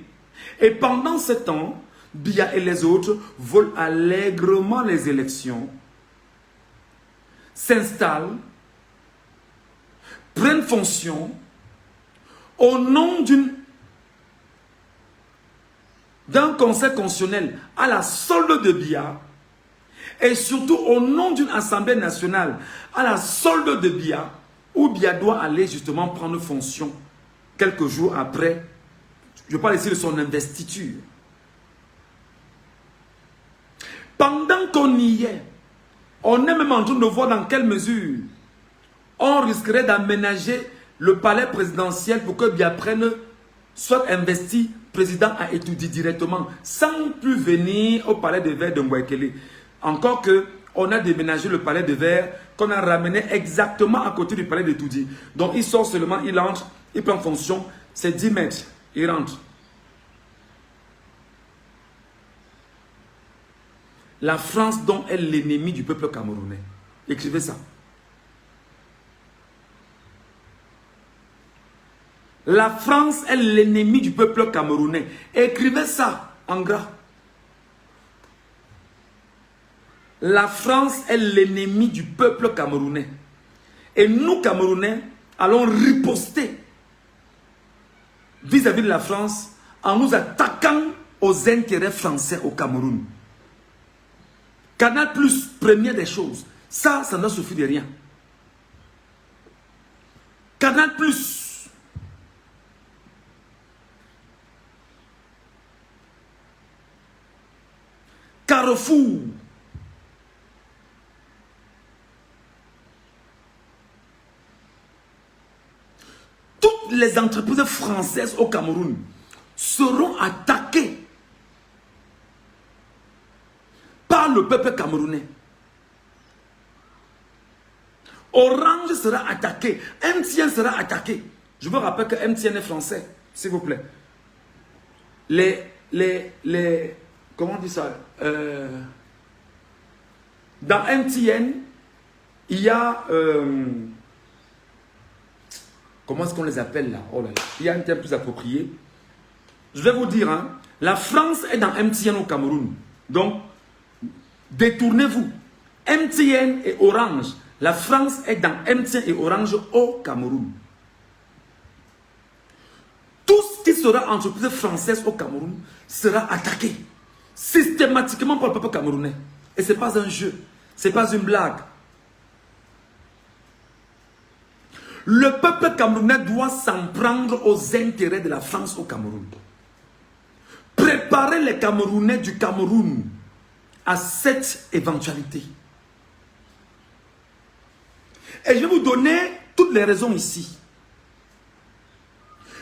Et pendant ce temps, Biya et les autres volent allègrement les élections, s'installent, prennent fonction au nom d'un conseil constitutionnel à la solde de Biya et surtout au nom d'une assemblée nationale à la solde de Biya où Biya doit aller justement prendre fonction quelques jours après, je parle ici de son investiture. Pendant qu'on y est, on est même en train de voir dans quelle mesure on risquerait d'aménager le palais présidentiel pour que Biya prenne, soit investi président à Etoudi directement, sans plus venir au palais de verre de Mbouekele. Encore que on a déménagé le palais de verre, qu'on a ramené exactement à côté du palais de Etoudi. Donc il sort seulement, il entre, il prend fonction, c'est 10 mètres, il rentre. La France donc est l'ennemi du peuple camerounais. Écrivez ça. La France est l'ennemi du peuple camerounais. Écrivez ça en gras. La France est l'ennemi du peuple camerounais. Et nous, Camerounais, allons riposter vis-à-vis de la France en nous attaquant aux intérêts français au Cameroun. Canal Plus, première des choses. Ça ne suffit de rien. Canal Plus. Carrefour. Toutes les entreprises françaises au Cameroun seront attaquées par le peuple camerounais. Orange sera attaqué, MTN sera attaqué. Je vous rappelle que MTN est français, s'il vous plaît. Comment on dit ça? Dans MTN, il y a... comment est-ce qu'on les appelle là? Oh là là, il y a un terme plus approprié. Je vais vous dire, hein, la France est dans MTN au Cameroun. Donc, détournez-vous. MTN et Orange. La France est dans MTN et Orange au Cameroun. Tout ce qui sera entreprise française au Cameroun sera attaqué systématiquement par le peuple camerounais. Et ce n'est pas un jeu. Ce n'est pas une blague. Le peuple camerounais doit s'en prendre aux intérêts de la France au Cameroun. Préparez les Camerounais du Cameroun à cette éventualité. Et je vais vous donner toutes les raisons ici.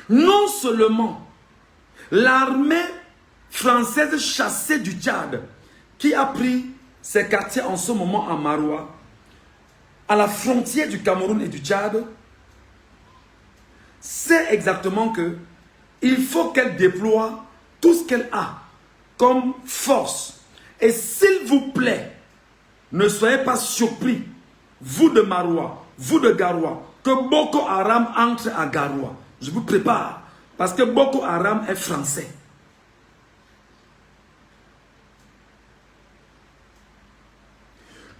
Non seulement l'armée française chassée du Tchad, qui a pris ses quartiers en ce moment à Maroua, à la frontière du Cameroun et du Tchad, sait exactement que il faut qu'elle déploie tout ce qu'elle a comme force. Et s'il vous plaît, ne soyez pas surpris vous de Marois, vous de Garoua, que Boko Haram entre à Garoua. Je vous prépare, parce que Boko Haram est français.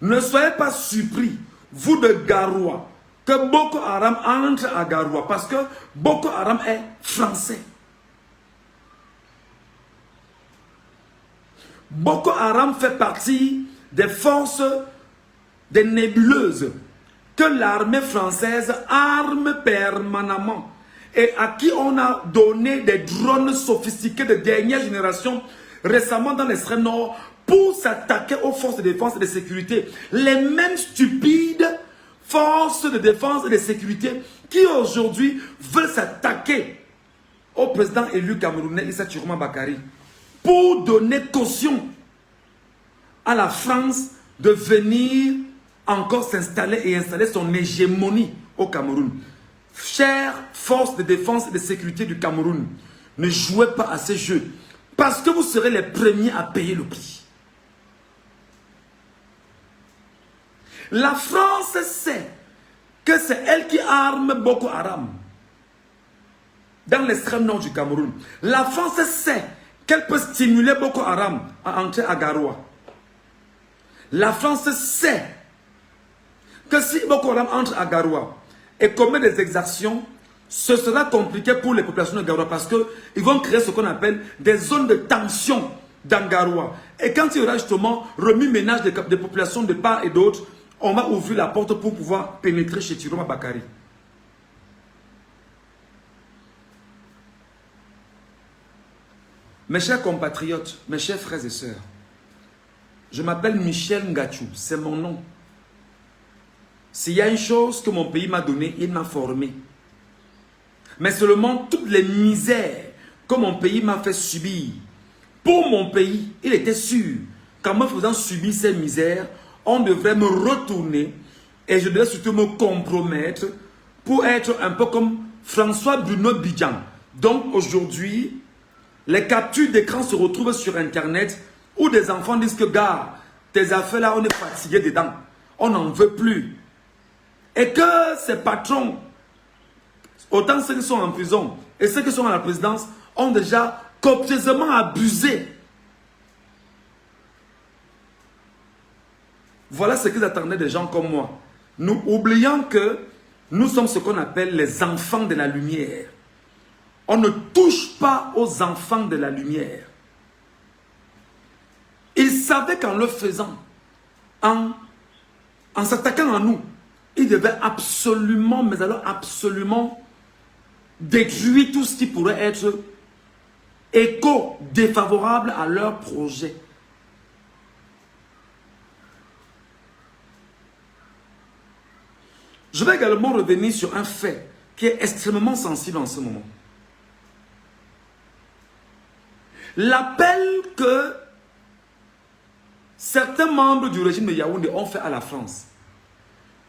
Ne soyez pas surpris, vous de Garoua, que Boko Haram entre à Garoua, parce que Boko Haram est français. Boko Haram fait partie des forces des nébuleuses que l'armée française arme permanemment et à qui on a donné des drones sophistiqués de dernière génération récemment dans l'extrême nord pour s'attaquer aux forces de défense et de sécurité. Les mêmes stupides forces de défense et de sécurité qui aujourd'hui veulent s'attaquer au président élu camerounais Issa Chiroma Bakary pour donner caution à la France de venir encore s'installer et installer son hégémonie au Cameroun. Chères forces de défense et de sécurité du Cameroun, ne jouez pas à ces jeux parce que vous serez les premiers à payer le prix. La France sait que c'est elle qui arme Boko Haram dans l'extrême nord du Cameroun. La France sait qu'elle peut stimuler Boko Haram à entrer à Garoua. La France sait que si Boko Haram entre à Garoua et commet des exactions, ce sera compliqué pour les populations de Garoua parce qu'ils vont créer ce qu'on appelle des zones de tension dans Garoua. Et quand il y aura justement remue-ménage des populations de part et d'autre, on va ouvrir la porte pour pouvoir pénétrer chez Chiroma Bakary. Mes chers compatriotes, mes chers frères et sœurs, je m'appelle Michel Ngachou, c'est mon nom. S'il y a une chose que mon pays m'a donnée, il m'a formé. Mais seulement toutes les misères que mon pays m'a fait subir, pour mon pays, il était sûr qu'en me faisant subir ces misères, on devrait me retourner et je devais surtout me compromettre pour être un peu comme François Bruno Bidjan. Donc aujourd'hui, les captures d'écran se retrouvent sur Internet où des enfants disent que gars, tes affaires là, on est fatigué dedans. On n'en veut plus. Et que ces patrons, autant ceux qui sont en prison et ceux qui sont à la présidence, ont déjà copieusement abusé. Voilà ce qu'ils attendaient des gens comme moi. Nous oublions que nous sommes ce qu'on appelle les enfants de la lumière. On ne touche pas aux enfants de la lumière. Ils savaient qu'en le faisant, en s'attaquant à nous, ils devaient absolument, mais alors absolument, détruire tout ce qui pourrait être écho défavorable à leur projet. Je vais également revenir sur un fait qui est extrêmement sensible en ce moment. L'appel que certains membres du régime de Yaoundé ont fait à la France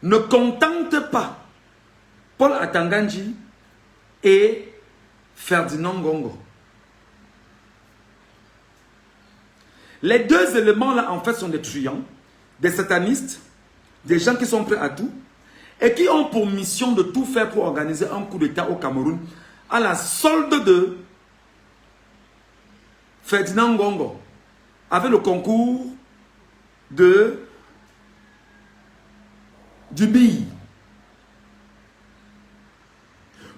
ne contente pas Paul Atangandji et Ferdinand Ngongo. Les deux éléments-là, en fait, sont des truands, des satanistes, des gens qui sont prêts à tout, et qui ont pour mission de tout faire pour organiser un coup d'État au Cameroun à la solde de Ferdinand Ngongo, avec le concours du BI.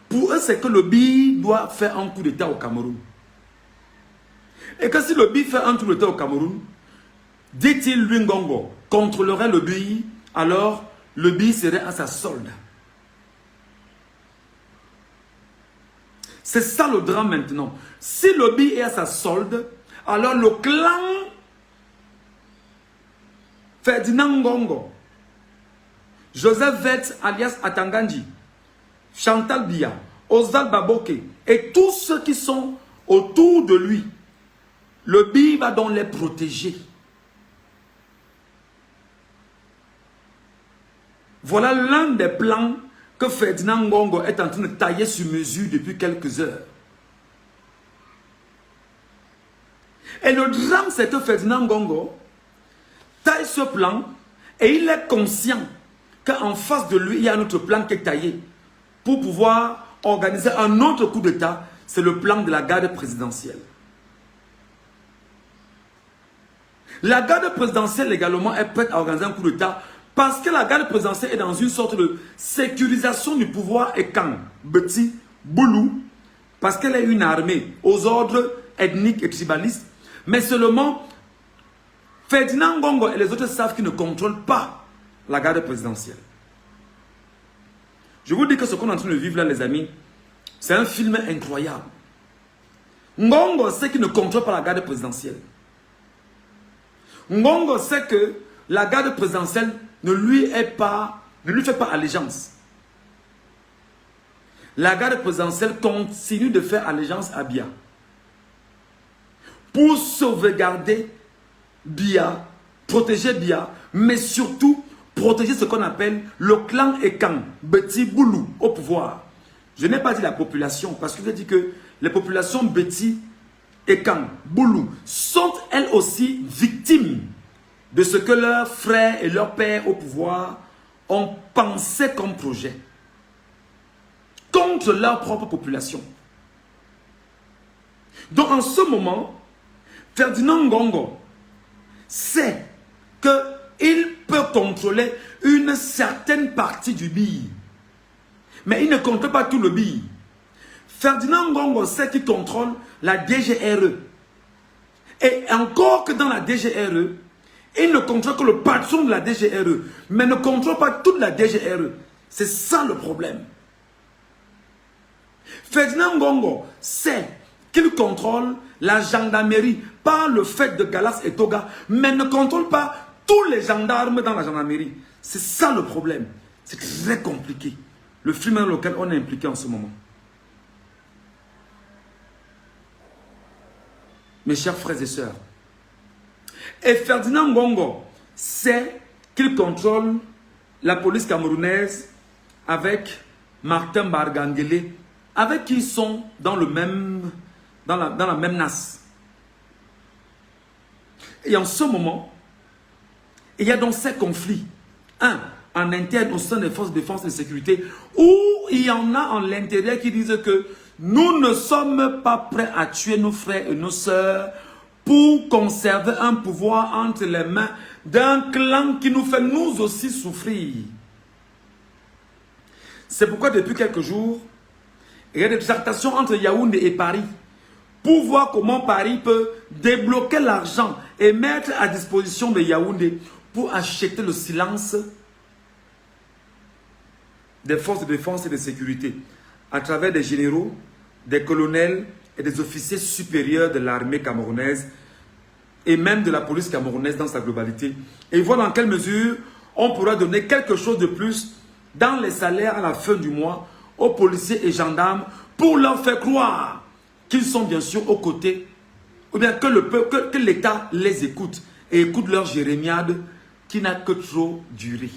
Pour eux, c'est que le BI doit faire un coup d'État au Cameroun. Et que si le BI fait un coup d'État au Cameroun, dit-il, lui Ngongo, contrôlerait le BI, alors le BI serait à sa solde. C'est ça le drame maintenant. Si le BI est à sa solde, alors le clan Ferdinand Ngongo, Joseph Vett alias Atangandji, Chantal Biya, Oswald Baboke et tous ceux qui sont autour de lui, le BI va donc les protéger. Voilà l'un des plans que Ferdinand Ngongo est en train de tailler sur mesure depuis quelques heures. Et le drame, c'est que Ferdinand Ngongo taille ce plan et il est conscient qu'en face de lui, il y a un autre plan qui est taillé pour pouvoir organiser un autre coup d'État. C'est le plan de la garde présidentielle. La garde présidentielle également est prête à organiser un coup d'État parce que la garde présidentielle est dans une sorte de sécurisation du pouvoir et quand Betty Boulou, parce qu'elle est une armée aux ordres ethniques et tribalistes, mais seulement Ferdinand Ngongo et les autres savent qu'ils ne contrôlent pas la garde présidentielle. Je vous dis que ce qu'on est en train de vivre là, les amis, c'est un film incroyable. Ngongo sait qu'il ne contrôle pas la garde présidentielle. Ngongo sait que la garde présidentielle ne lui fait pas allégeance. La garde présidentielle continue de faire allégeance à Biya. Pour sauvegarder Biya, protéger Biya, mais surtout protéger ce qu'on appelle le clan Ekan, Betty Boulou, au pouvoir. Je n'ai pas dit la population, parce que je dis que les populations Betty, Ekan, Boulou sont elles aussi victimes de ce que leurs frères et leurs pères au pouvoir ont pensé comme projet contre leur propre population. Donc en ce moment, Ferdinand Ngongo sait qu'il peut contrôler une certaine partie du BI. Mais il ne contrôle pas tout le BI. Ferdinand Ngongo sait qu'il contrôle la DGRE. Et encore que dans la DGRE, il ne contrôle que le patron de la DGRE, mais ne contrôle pas toute la DGRE. C'est ça le problème. Ferdinand Ngongo sait qu'il contrôle la gendarmerie par le fait de Galas et Toga, mais ne contrôle pas tous les gendarmes dans la gendarmerie. C'est ça le problème. C'est très compliqué. Le film dans lequel on est impliqué en ce moment. Mes chers frères et sœurs. Et Ferdinand Ngongo sait qu'il contrôle la police camerounaise avec Martin Bargangele, avec qui ils sont dans la même nasse. Et en ce moment, il y a donc ces conflits. Un, en interne au sein des forces de défense et de sécurité, où il y en a en l'intérieur qui disent que nous ne sommes pas prêts à tuer nos frères et nos sœurs pour conserver un pouvoir entre les mains d'un clan qui nous fait nous aussi souffrir. C'est pourquoi depuis quelques jours, il y a des tractations entre Yaoundé et Paris pour voir comment Paris peut débloquer l'argent et mettre à disposition de Yaoundé pour acheter le silence des forces de défense et de sécurité à travers des généraux, des colonels et des officiers supérieurs de l'armée camerounaise et même de la police camerounaise dans sa globalité. Et voir dans quelle mesure on pourra donner quelque chose de plus dans les salaires à la fin du mois aux policiers et gendarmes pour leur faire croire qu'ils sont bien sûr aux côtés, ou bien que l'État les écoute et écoute leur jérémiade qui n'a que trop duré.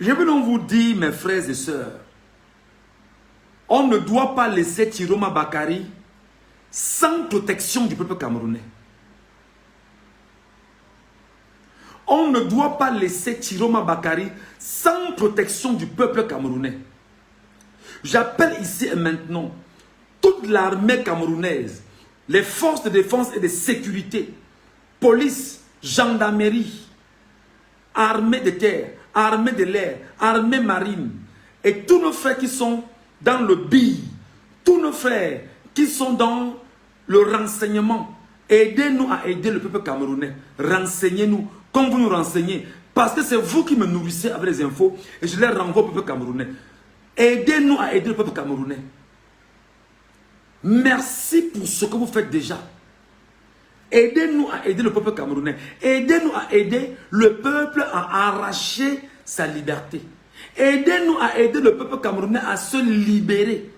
Je veux donc vous dire, mes frères et sœurs, on ne doit pas laisser Tiroma Bakari sans protection du peuple camerounais. On ne doit pas laisser Tiroma Bakari sans protection du peuple camerounais. J'appelle ici et maintenant toute l'armée camerounaise, les forces de défense et de sécurité, police, gendarmerie, armée de terre, armée de l'air, armée marine, et tous nos frères qui sont dans le BI, tous nos frères qui sont dans le renseignement, aidez-nous à aider le peuple camerounais. Renseignez-nous comme vous nous renseignez, parce que c'est vous qui me nourrissez avec les infos et je les renvoie au peuple camerounais. Aidez-nous à aider le peuple camerounais. Merci pour ce que vous faites déjà. Aidez-nous à aider le peuple camerounais. Aidez-nous à aider le peuple à arracher sa liberté. Aidez-nous à aider le peuple camerounais à se libérer.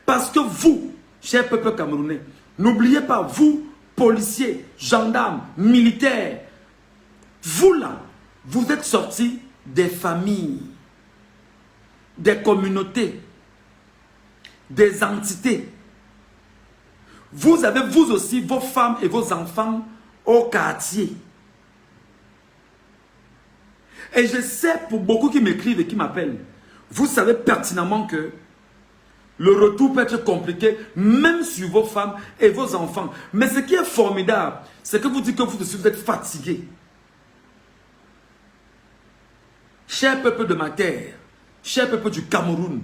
Parce que vous, cher peuple camerounais, n'oubliez pas, vous, policiers, gendarmes, militaires, vous là, vous êtes sortis des familles, des communautés, des entités. Vous avez vous aussi vos femmes et vos enfants au quartier. Et je sais pour beaucoup qui m'écrivent et qui m'appellent, vous savez pertinemment que le retour peut être compliqué, même sur vos femmes et vos enfants. Mais ce qui est formidable, c'est que vous dites que vous êtes fatigué. Cher peuple de ma terre, cher peuple du Cameroun,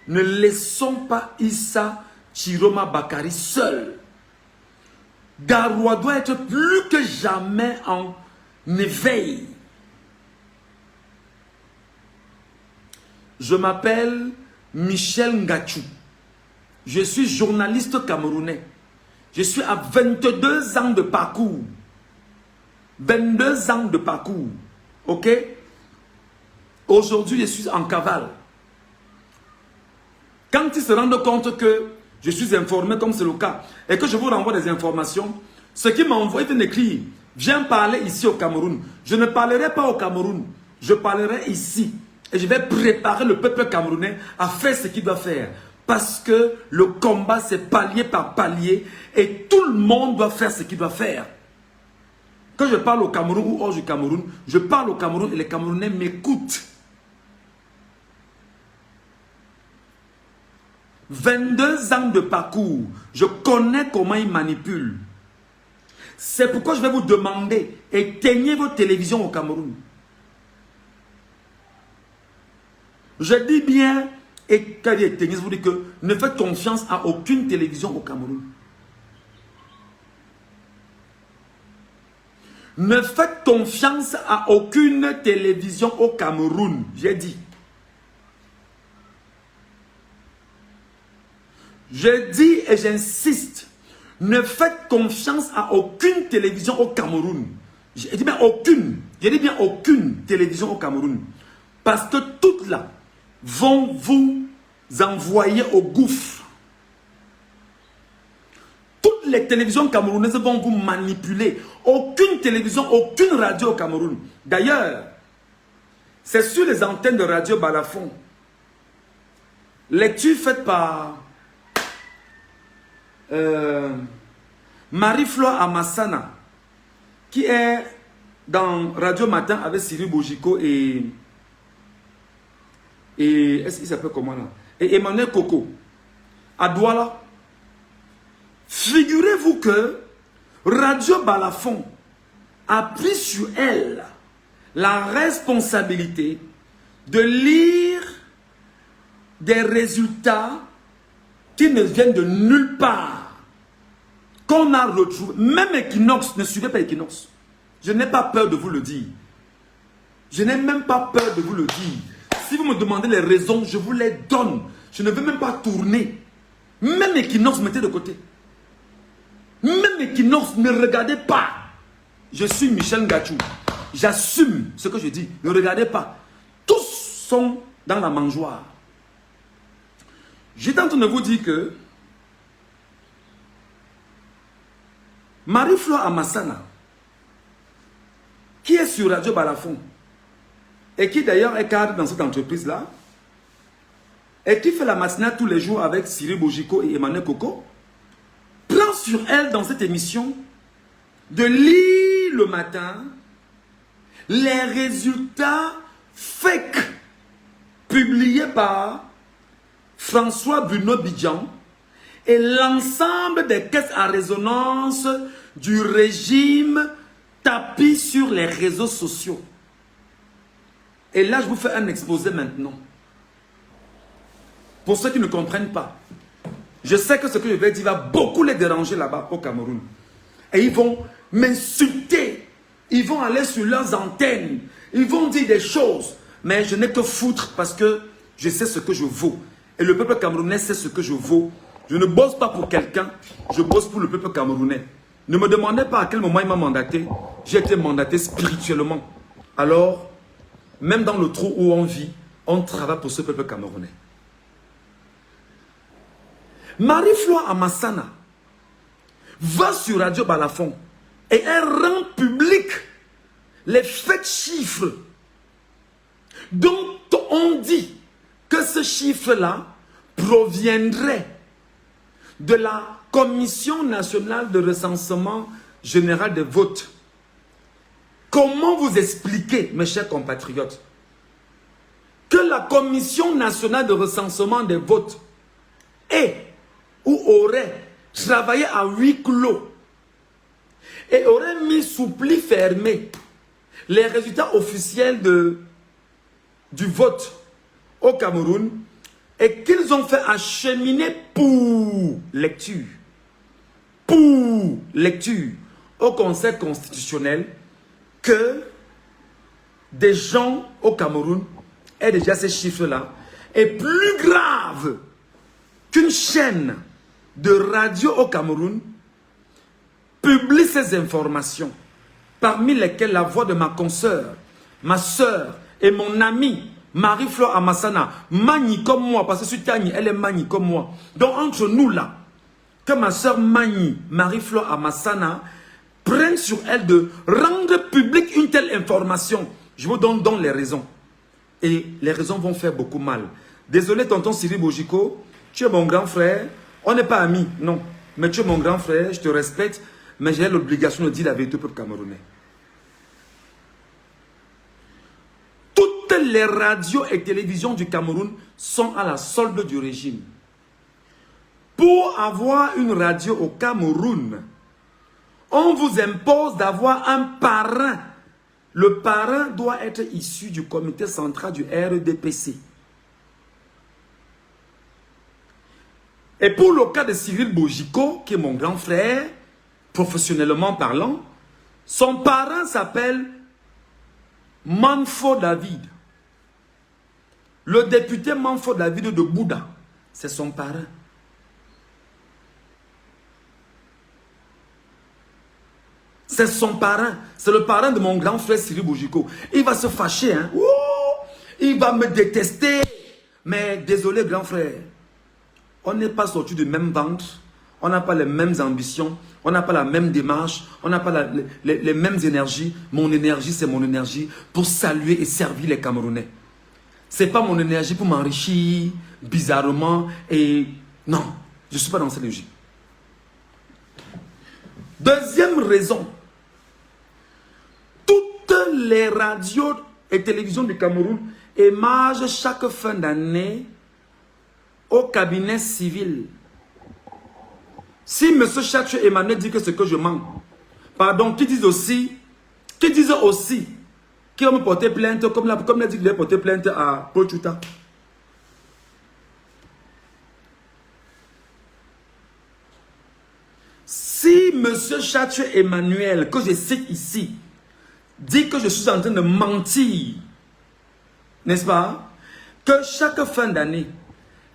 ne laissons pas Issa Chiroma Bakari seul. Garoua doit être plus que jamais en éveil. Je m'appelle Michel Ngachou. Je suis journaliste camerounais. Je suis à 22 ans de parcours. 22 ans de parcours. Ok? Aujourd'hui, je suis en cavale. Quand ils se rendent compte que je suis informé, comme c'est le cas, et que je vous renvoie des informations, ce qui m'envoie, il vient d'écrire, viens parler ici au Cameroun. Je ne parlerai pas au Cameroun, je parlerai ici. Et je vais préparer le peuple camerounais à faire ce qu'il doit faire. Parce que le combat, c'est palier par palier, et tout le monde doit faire ce qu'il doit faire. Quand je parle au Cameroun ou hors du Cameroun, je parle au Cameroun et les Camerounais m'écoutent. 22 ans de parcours, je connais comment ils manipulent. C'est pourquoi je vais vous demander, éteignez vos télévisions au Cameroun. Je dis bien, et quand je dis éteignez, je vous dis que ne faites confiance à aucune télévision au Cameroun. Ne faites confiance à aucune télévision au Cameroun, j'ai dit. Je dis et j'insiste, ne faites confiance à aucune télévision au Cameroun. Je dis bien aucune. Je dis bien aucune télévision au Cameroun. Parce que toutes là vont vous envoyer au gouffre. Toutes les télévisions camerounaises vont vous manipuler. Aucune télévision, aucune radio au Cameroun. D'ailleurs, c'est sur les antennes de Radio Balafon. Lecture faite par Marie-Flore Amassana, qui est dans Radio Matin avec Cyril Bojiko et est-ce qu'il s'appelle comment là? Et Emmanuel Coco à Douala. Figurez-vous que Radio Balafon a pris sur elle la responsabilité de lire des résultats qui ne viennent de nulle part, qu'on a retrouvé. Même Equinox, ne suivez pas Equinox. Je n'ai pas peur de vous le dire. Je n'ai même pas peur de vous le dire. Si vous me demandez les raisons, je vous les donne. Je ne veux même pas tourner. Même Equinox, mettez de côté. Même Equinox, ne regardez pas. Je suis Michel Ngachou. J'assume ce que je dis. Ne regardez pas. Tous sont dans la mangeoire. J'étais en train de vous dire que Marie-Flore Amassana, qui est sur Radio Balafon, et qui d'ailleurs est cadre dans cette entreprise-là, et qui fait la matinale tous les jours avec Cyril Bojiko et Emmanuel Coco, prend sur elle dans cette émission de lire le matin les résultats fake publiés par François Bruno Bidjan et l'ensemble des caisses à résonance du régime tapis sur les réseaux sociaux. Et là, je vous fais un exposé maintenant. Pour ceux qui ne comprennent pas, je sais que ce que je vais dire va beaucoup les déranger là-bas au Cameroun. Et ils vont m'insulter. Ils vont aller sur leurs antennes. Ils vont dire des choses. Mais je n'ai que foutre parce que je sais ce que je vaux. Et le peuple camerounais sait ce que je vaux. Je ne bosse pas pour quelqu'un, je bosse pour le peuple camerounais. Ne me demandez pas à quel moment il m'a mandaté. J'ai été mandaté spirituellement. Alors, même dans le trou où on vit, on travaille pour ce peuple camerounais. Marie-Flore Amassana va sur Radio Balafon et elle rend public les faits chiffres dont on dit que ce chiffre-là proviendrait de la Commission nationale de recensement général des votes. Comment vous expliquer, mes chers compatriotes, que la Commission nationale de recensement des votes est ou aurait travaillé à huis clos et aurait mis sous pli fermé les résultats officiels du vote au Cameroun et qu'ils ont fait acheminer pour lecture au Conseil constitutionnel que des gens au Cameroun aient déjà ces chiffres-là. Et plus grave qu'une chaîne de radio au Cameroun publie ces informations, parmi lesquelles la voix de ma consoeur, ma soeur et mon amie Marie-Flore Amassana, Magni comme moi, parce que sur Tani, elle est Magni comme moi. Donc entre nous là, que ma soeur Magni, Marie-Flore Amassana, prenne sur elle de rendre publique une telle information. Je vous donne donc les raisons. Et les raisons vont faire beaucoup mal. Désolé tonton Cyril Bojiko, tu es mon grand frère. On n'est pas amis, non. Mais tu es mon grand frère, je te respecte. Mais j'ai l'obligation de dire la vérité au peuple camerounais. Toutes les radios et télévisions du Cameroun sont à la solde du régime. Pour avoir une radio au Cameroun, on vous impose d'avoir un parrain. Le parrain doit être issu du comité central du RDPC. Et pour le cas de Cyril Bojiko, qui est mon grand frère, professionnellement parlant, son parrain s'appelle Manfo David. Le député Manfo David de Bouddha, c'est son parrain. C'est son parrain. C'est le parrain de mon grand frère Cyril Bojiko. Il va se fâcher. Hein? Ouh, il va me détester. Mais désolé grand frère. On n'est pas sortis du même ventre. On n'a pas les mêmes ambitions. On n'a pas la même démarche. On n'a pas les mêmes énergies. Mon énergie, c'est mon énergie pour saluer et servir les Camerounais. Ce n'est pas mon énergie pour m'enrichir bizarrement. Et non, je ne suis pas dans cette logique. Deuxième raison. Toutes les radios et télévisions du Cameroun émargent chaque fin d'année au cabinet civil. Si M. Chachu Emmanuel dit que c'est que je mens, pardon, qui disent aussi qu'ils vont me porter plainte, comme il a dit qu'il va porter plainte à Pochuta. Si M. Chachu Emmanuel, que je cite ici, dit que je suis en train de mentir, n'est-ce pas? Que chaque fin d'année,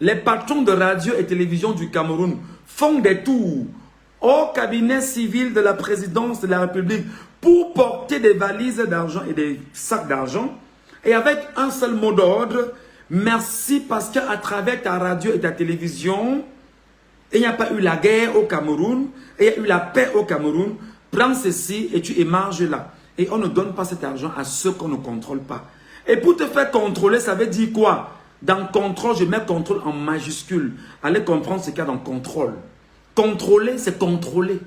les patrons de radio et télévision du Cameroun font des tours au cabinet civil de la présidence de la République pour porter des valises d'argent et des sacs d'argent. Et avec un seul mot d'ordre, merci parce qu'à travers ta radio et ta télévision, il n'y a pas eu la guerre au Cameroun, il y a eu la paix au Cameroun. Prends ceci et tu émarges là. Et on ne donne pas cet argent à ceux qu'on ne contrôle pas. Et pour te faire contrôler, ça veut dire quoi? Dans contrôle, je mets contrôle en majuscule. Allez comprendre ce qu'il y a dans contrôle. Contrôler, c'est contrôler.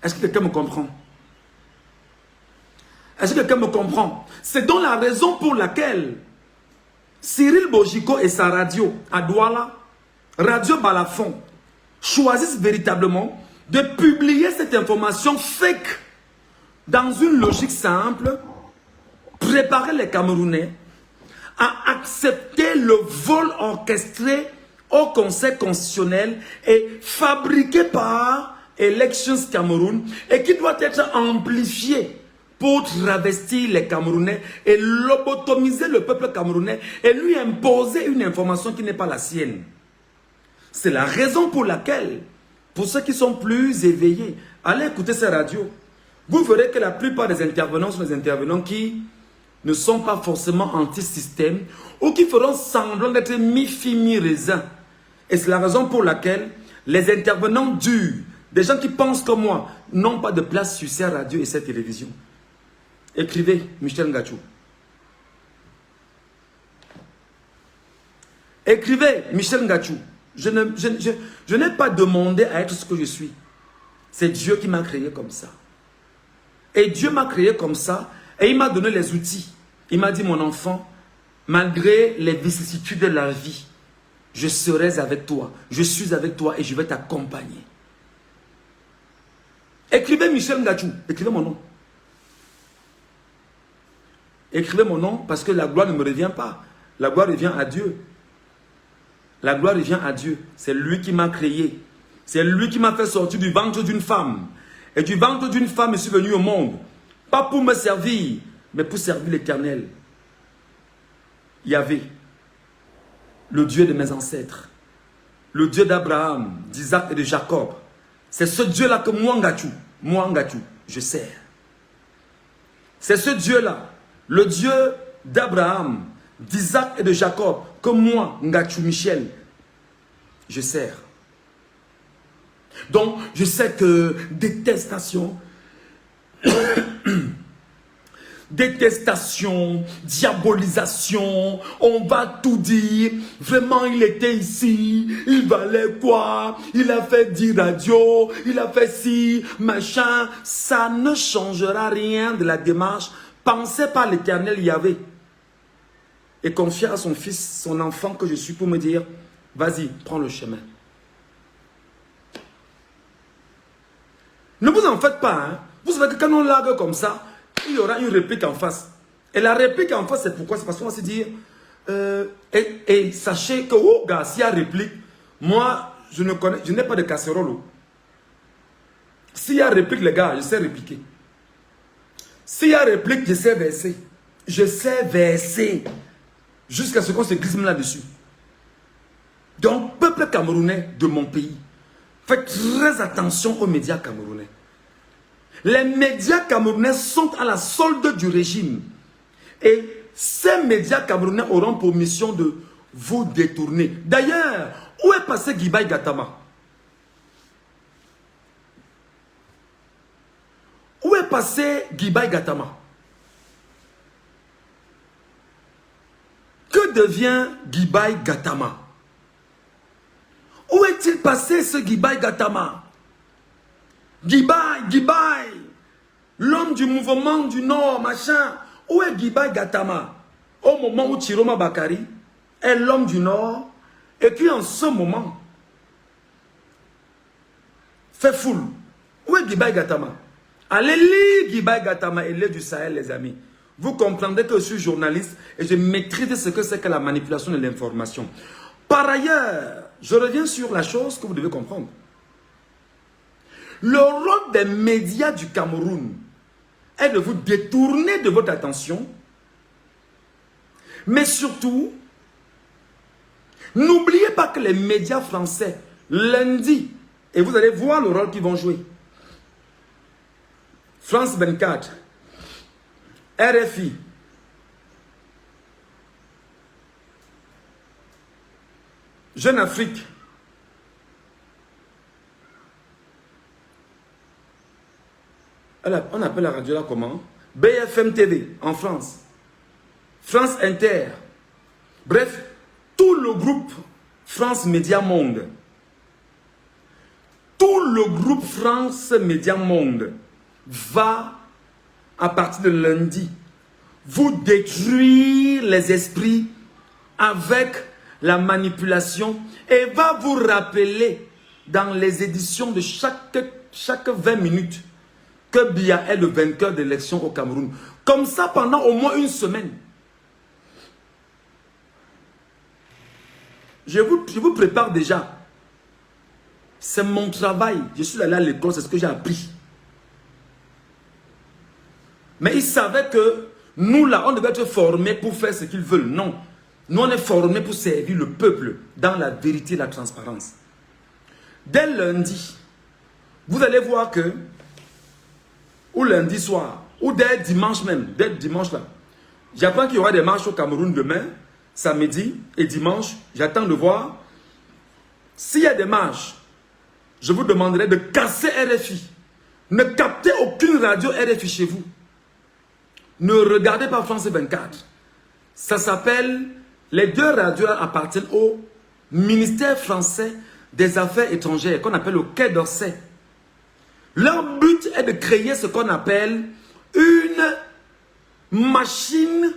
Est-ce que quelqu'un me comprend? Est-ce que quelqu'un me comprend? C'est donc la raison pour laquelle Cyril Bojiko et sa radio à Douala, Radio Balafon, choisissent véritablement de publier cette information fake dans une logique simple, préparer les Camerounais à accepter le vol orchestré au Conseil constitutionnel et fabriqué par Elections Cameroun et qui doit être amplifié pour travestir les Camerounais et lobotomiser le peuple camerounais et lui imposer une information qui n'est pas la sienne. C'est la raison pour laquelle, pour ceux qui sont plus éveillés, allez écouter ces radios. Vous verrez que la plupart des intervenants sont des intervenants qui ne sont pas forcément anti-système ou qui feront semblant d'être mi-fi, mi-raisin. Et c'est la raison pour laquelle les intervenants durs, des gens qui pensent comme moi, n'ont pas de place sur ces radios et ces télévisions. Écrivez Michel Ngachou. Écrivez Michel Ngachou. Je n'ai pas demandé à être ce que je suis. C'est Dieu qui m'a créé comme ça. Et Dieu m'a créé comme ça et il m'a donné les outils. Il m'a dit, mon enfant, malgré les vicissitudes de la vie, je serai avec toi, je suis avec toi et je vais t'accompagner. Écrivez Michel Ngachou, écrivez mon nom. Écrivez mon nom parce que la gloire ne me revient pas. La gloire revient à Dieu. La gloire revient à Dieu. C'est lui qui m'a créé. C'est lui qui m'a fait sortir du ventre d'une femme. Et du ventre d'une femme, je suis venu au monde. Pas pour me servir, mais pour servir l'Éternel. Yahvé, le Dieu de mes ancêtres. Le Dieu d'Abraham, d'Isaac et de Jacob. C'est ce Dieu-là que moi, Ngachou, je sers. C'est ce Dieu-là, le Dieu d'Abraham, d'Isaac et de Jacob, que moi, Ngachou Michel, je sers. Donc, je sais que détestation, détestation, diabolisation, on va tout dire. Vraiment, il était ici, il valait quoi? Il a fait 10 radios, il a fait ci, machin. Ça ne changera rien de la démarche. Pensez par l'Éternel Yahvé. Et confier à son fils, son enfant que je suis pour me dire, vas-y, prends le chemin. Ne vous en faites pas, hein. Vous savez que quand on largue comme ça, il y aura une réplique en face. Et la réplique en face, c'est pourquoi? C'est parce qu'on va se dire, et sachez que, oh gars, s'il y a réplique, moi, je n'ai pas de casserole. S'il y a réplique, les gars, je sais répliquer. S'il y a réplique, je sais verser. Je sais verser. Jusqu'à ce qu'on se glisse là-dessus. Donc, peuple camerounais de mon pays, faites très attention aux médias camerounais. Les médias camerounais sont à la solde du régime. Et ces médias camerounais auront pour mission de vous détourner. D'ailleurs, où est passé Guibaï Gatama? Où est passé Guibaï Gatama? Que devient Guibaï Gatama? Où est-il passé ce Guibaï Gatama? Guibaï, l'homme du mouvement du Nord, machin. Où est Guibaï Gatama? Au moment où Chiroma Bakari est l'homme du Nord et qui en ce moment fait foule. Où est Guibaï Gatama? Allez lire Guibaï Gatama et l'aide du Sahel, les amis. Vous comprendrez que je suis journaliste et je maîtrise ce que c'est que la manipulation de l'information. Par ailleurs, je reviens sur la chose que vous devez comprendre. Le rôle des médias du Cameroun est de vous détourner de votre attention. Mais surtout, n'oubliez pas que les médias français, lundi, et vous allez voir le rôle qu'ils vont jouer. France 24, RFI, Jeune Afrique, on appelle la radio là comment? BFM TV en France, France Inter, bref, tout le groupe France Média Monde, tout le groupe France Média Monde va, à partir de lundi, vous détruire les esprits avec la manipulation et va vous rappeler dans les éditions de chaque 20 minutes que Biya est le vainqueur de l'élection au Cameroun. Comme ça pendant au moins une semaine. Je vous prépare déjà. C'est mon travail. Je suis allé à l'école, c'est ce que j'ai appris. Mais ils savaient que nous là, on devait être formés pour faire ce qu'ils veulent. Non. Nous, on est formés pour servir le peuple dans la vérité et la transparence. Dès lundi, vous allez voir que, ou lundi soir, ou dès dimanche même, dès dimanche là, j'apprends qu'il y aura des marches au Cameroun demain, samedi et dimanche. J'attends de voir. S'il y a des marches, je vous demanderai de casser RFI. Ne captez aucune radio RFI chez vous. Ne regardez pas France 24. Ça s'appelle... Les deux radios appartiennent au ministère français des Affaires étrangères, qu'on appelle le Quai d'Orsay. Leur but est de créer ce qu'on appelle une machine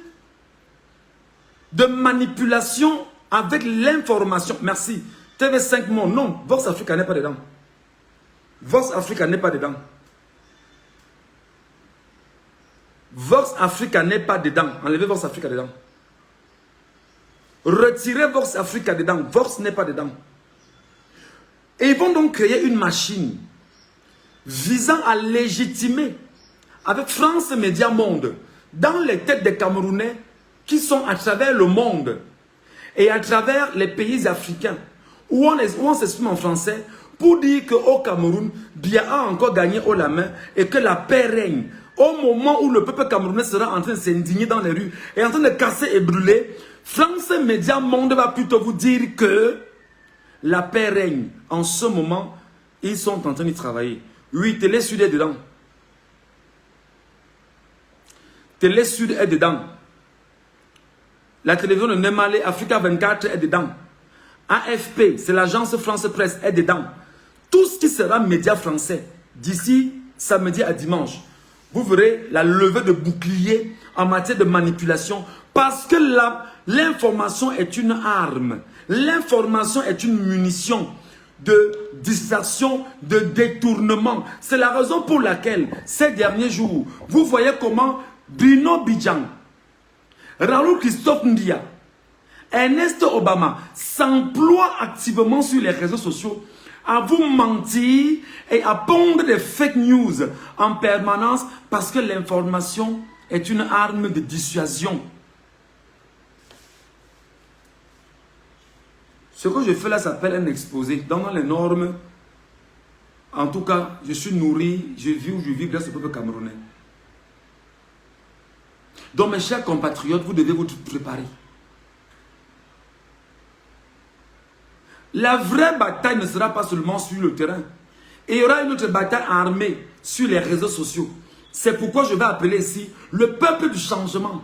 de manipulation avec l'information. Merci. TV5 Monde, non, Vox Africa n'est pas dedans. Vox Africa n'est pas dedans. Vox Africa n'est pas dedans. Enlevez Vox Africa dedans. Retirez Vox Africa dedans. Vox n'est pas dedans. Et ils vont donc créer une machine visant à légitimer avec France Média Monde dans les têtes des Camerounais qui sont à travers le monde et à travers les pays africains où on s'exprime en français pour dire qu'au Cameroun, Biya a encore gagné haut la main et que la paix règne. Au moment où le peuple camerounais sera en train de s'indigner dans les rues et en train de casser et brûler, France Média Monde va plutôt vous dire que la paix règne. En ce moment, ils sont en train de travailler. Oui, Télé Sud est dedans. Télé Sud est dedans. La télévision de Nemale, Africa 24 est dedans. AFP, c'est l'agence France Presse, est dedans. Tout ce qui sera média français, d'ici samedi à dimanche, vous verrez la levée de bouclier en matière de manipulation. Parce que l'information est une arme. L'information est une munition de distraction, de détournement. C'est la raison pour laquelle, ces derniers jours, vous voyez comment Bruno Bidjan, Raoul Christophe Ndia, Ernest Obama s'emploient activement sur les réseaux sociaux à vous mentir et à pondre des fake news en permanence parce que l'information est une arme de dissuasion. Ce que je fais là s'appelle un exposé. Dans les normes, en tout cas, je suis nourri, je vis où je vis grâce au peuple camerounais. Donc mes chers compatriotes, vous devez vous préparer. La vraie bataille ne sera pas seulement sur le terrain. Il y aura une autre bataille armée sur les réseaux sociaux. C'est pourquoi je vais appeler ici le peuple du changement.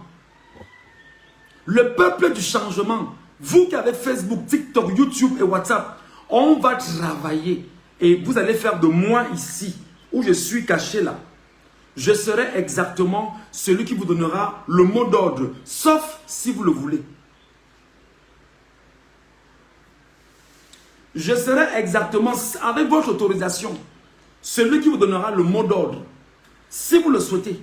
Le peuple du changement. Vous qui avez Facebook, TikTok, YouTube et WhatsApp, on va travailler. Et vous allez faire de moi ici, où je suis caché là. Je serai exactement celui qui vous donnera le mot d'ordre, sauf si vous le voulez. Je serai exactement, avec votre autorisation, celui qui vous donnera le mot d'ordre, si vous le souhaitez.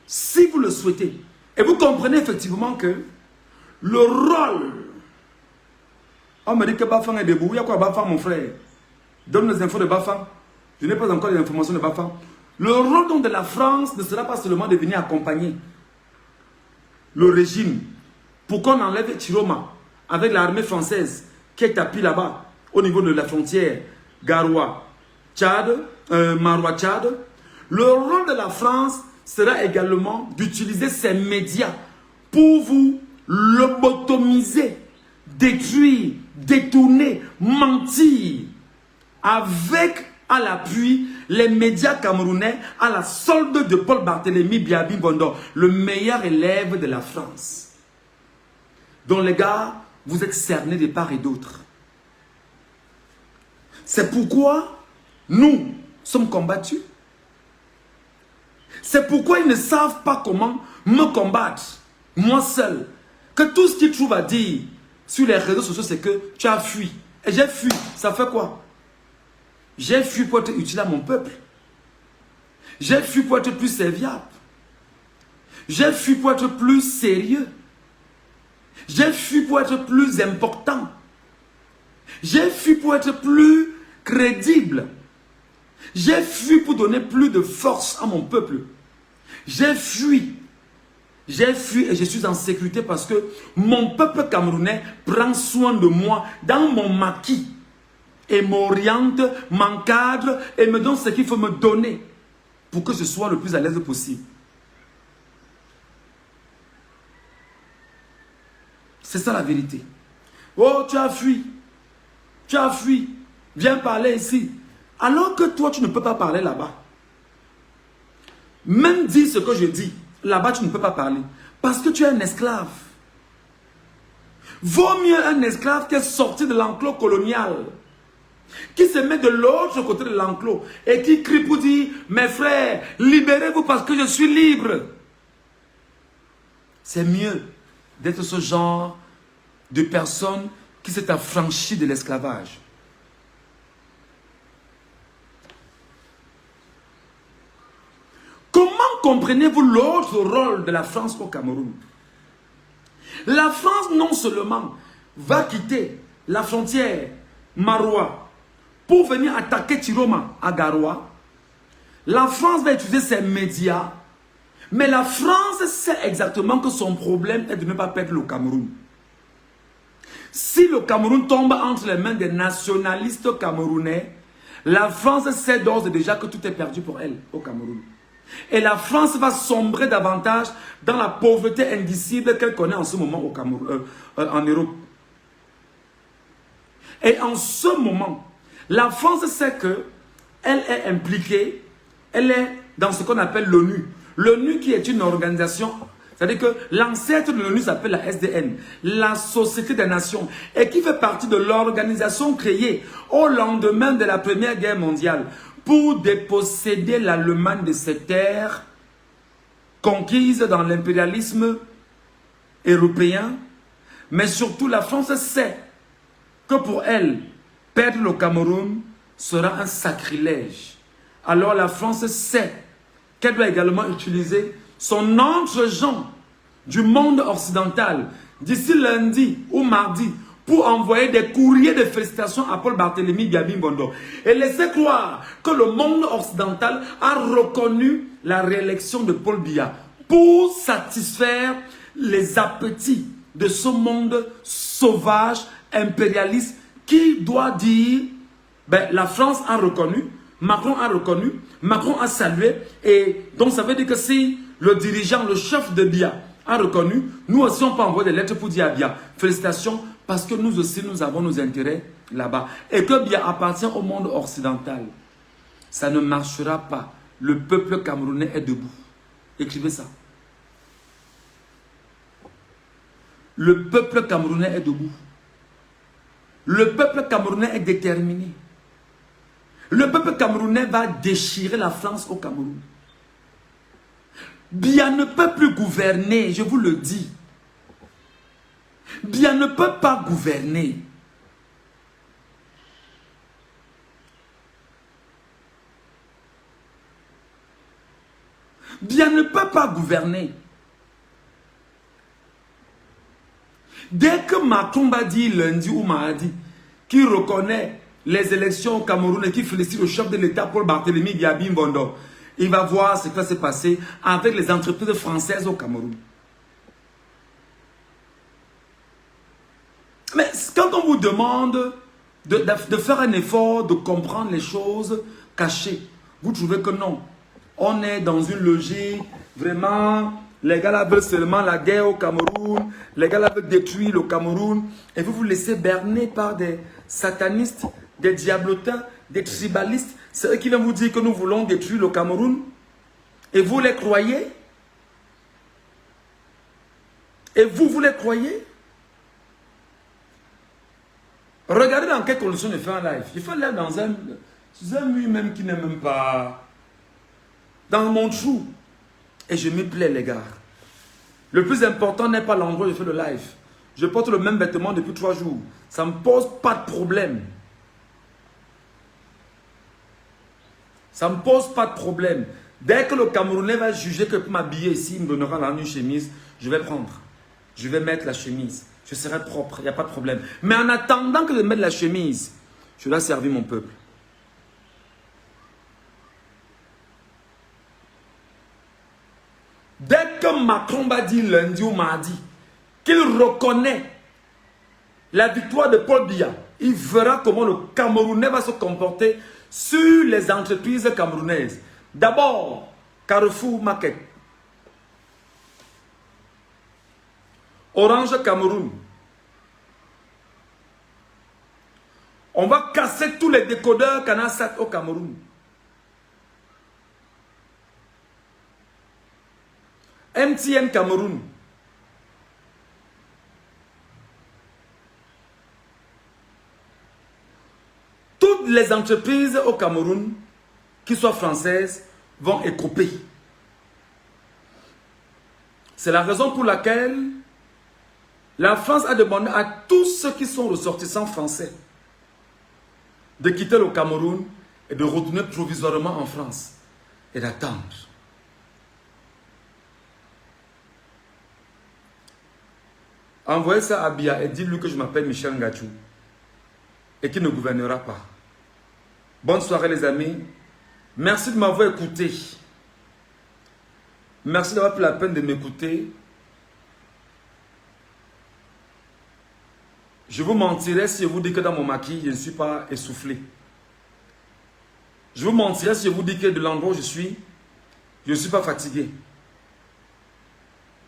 Si vous le souhaitez. Et vous comprenez effectivement que le rôle... On me dit que Bafang est debout. Il y a quoi Bafang, mon frère? Donne les infos de Bafang. Je n'ai pas encore les informations de Bafang. Le rôle donc de la France ne sera pas seulement de venir accompagner le régime pour qu'on enlève Chiroma avec l'armée française qui est tapie là-bas au niveau de la frontière Garoua, Tchad, Maroua, Tchad. Le rôle de la France sera également d'utiliser ces médias pour vous lobotomiser, détruire, détourner, mentir avec à l'appui les médias camerounais à la solde de Paul Barthélémy Biabi Bondo, le meilleur élève de la France. Donc les gars, vous êtes cernés de part et d'autre. C'est pourquoi nous sommes combattus. C'est pourquoi ils ne savent pas comment me combattre, moi seul. Que tout ce qu'ils trouvent à dire sur les réseaux sociaux, c'est que tu as fui. Et j'ai fui. Ça fait quoi? J'ai fui pour être utile à mon peuple. J'ai fui pour être plus serviable. J'ai fui pour être plus sérieux. J'ai fui pour être plus important. J'ai fui pour être plus crédible. J'ai fui pour donner plus de force à mon peuple. J'ai fui. J'ai fui et je suis en sécurité parce que mon peuple camerounais prend soin de moi dans mon maquis et m'oriente, m'encadre et me donne ce qu'il faut me donner pour que je sois le plus à l'aise possible. C'est ça la vérité. Oh, tu as fui. Tu as fui. Viens parler ici. Alors que toi, tu ne peux pas parler là-bas. Même dire ce que je dis, là-bas, tu ne peux pas parler. Parce que tu es un esclave. Vaut mieux un esclave qui est sorti de l'enclos colonial qui se met de l'autre côté de l'enclos et qui crie pour dire, mes frères, libérez-vous parce que je suis libre. C'est mieux d'être ce genre de personne qui s'est affranchie de l'esclavage. Comment comprenez-vous l'autre rôle de la France au Cameroun? La France non seulement va quitter la frontière Marois pour venir attaquer Tiroma à Garoua, la France va utiliser ses médias, mais la France sait exactement que son problème est de ne pas perdre le Cameroun. Si le Cameroun tombe entre les mains des nationalistes camerounais, la France sait d'ores et déjà que tout est perdu pour elle au Cameroun. Et la France va sombrer davantage dans la pauvreté indicible qu'elle connaît en ce moment au Cameroun, en Europe. Et en ce moment, la France sait qu'elle est impliquée, elle est dans ce qu'on appelle l'ONU. L'ONU qui est une organisation, c'est-à-dire que l'ancêtre de l'ONU s'appelle la SDN, la Société des Nations, et qui fait partie de l'organisation créée au lendemain de la Première Guerre mondiale pour déposséder l'Allemagne de ses terres conquises dans l'impérialisme européen. Mais surtout, la France sait que pour elle, perdre le Cameroun sera un sacrilège. Alors la France sait qu'elle doit également utiliser son entre-gens du monde occidental d'ici lundi ou mardi pour envoyer des courriers de félicitations à Paul Barthélémy Biabi Mbondo et laisser croire que le monde occidental a reconnu la réélection de Paul Biya pour satisfaire les appétits de ce monde sauvage, impérialiste, qui doit dire, ben, la France a reconnu, Macron a reconnu, Macron a salué, et donc ça veut dire que si le dirigeant, le chef de Biya a reconnu, nous aussi on peut envoyer des lettres pour dire à Biya, félicitations, parce que nous aussi nous avons nos intérêts là-bas. Et que Biya appartient au monde occidental. Ça ne marchera pas. Le peuple camerounais est debout. Écrivez ça. Le peuple camerounais est debout. Le peuple camerounais est déterminé. Le peuple camerounais va déchirer la France au Cameroun. Biya ne peut plus gouverner, je vous le dis. Biya ne peut pas gouverner. Biya ne peut pas gouverner. Dès que Macron va dire lundi ou mardi qu'il reconnaît les élections au Cameroun et qu'il félicite le chef de l'État Paul Barthélémy Biabi Mbondo, il va voir ce qui va se passer avec les entreprises françaises au Cameroun. Mais quand on vous demande de faire un effort, de comprendre les choses cachées, vous trouvez que non. On est dans une logique, vraiment, les gars là veulent seulement la guerre au Cameroun, les gars là veulent détruire le Cameroun, et vous vous laissez berner par des satanistes, des diablotins, des tribalistes. C'est eux qui viennent vous dire que nous voulons détruire le Cameroun. Et vous les croyez? Et vous les croyez? Regardez dans quelles conditions je fais un live. Je fais un live dans un mur même qui n'est même pas dans mon trou. Et je me plais, les gars. Le plus important n'est pas l'endroit où je fais le live. Je porte le même vêtement depuis 3 jours. Ça ne me pose pas de problème. Ça ne me pose pas de problème. Dès que le Camerounais va juger que pour m'habiller ici, il me donnera la nuit chemise, je vais prendre. Je vais mettre la chemise. Je serai propre, il n'y a pas de problème. Mais en attendant que je mette la chemise, je dois servir mon peuple. Dès que Macron va dire lundi ou mardi qu'il reconnaît la victoire de Paul Biya, il verra comment le Camerounais va se comporter sur les entreprises camerounaises. D'abord, Carrefour Market, Orange Cameroun. On va casser tous les décodeurs Canal7 au Cameroun. MTN Cameroun. Toutes toutes les entreprises au Cameroun, qui soient françaises, vont écoper. C'est la raison pour laquelle la France a demandé à tous ceux qui sont ressortissants français de quitter le Cameroun et de retourner provisoirement en France et d'attendre. Envoyez ça à Biya et dites-lui que je m'appelle Michel Ngachou et qu'il ne gouvernera pas. Bonne soirée les amis. Merci de m'avoir écouté. Merci d'avoir pris la peine de m'écouter. Je vous mentirais si je vous dis que dans mon maquis, je ne suis pas essoufflé. Je vous mentirais si je vous dis que de l'endroit où je ne suis pas fatigué.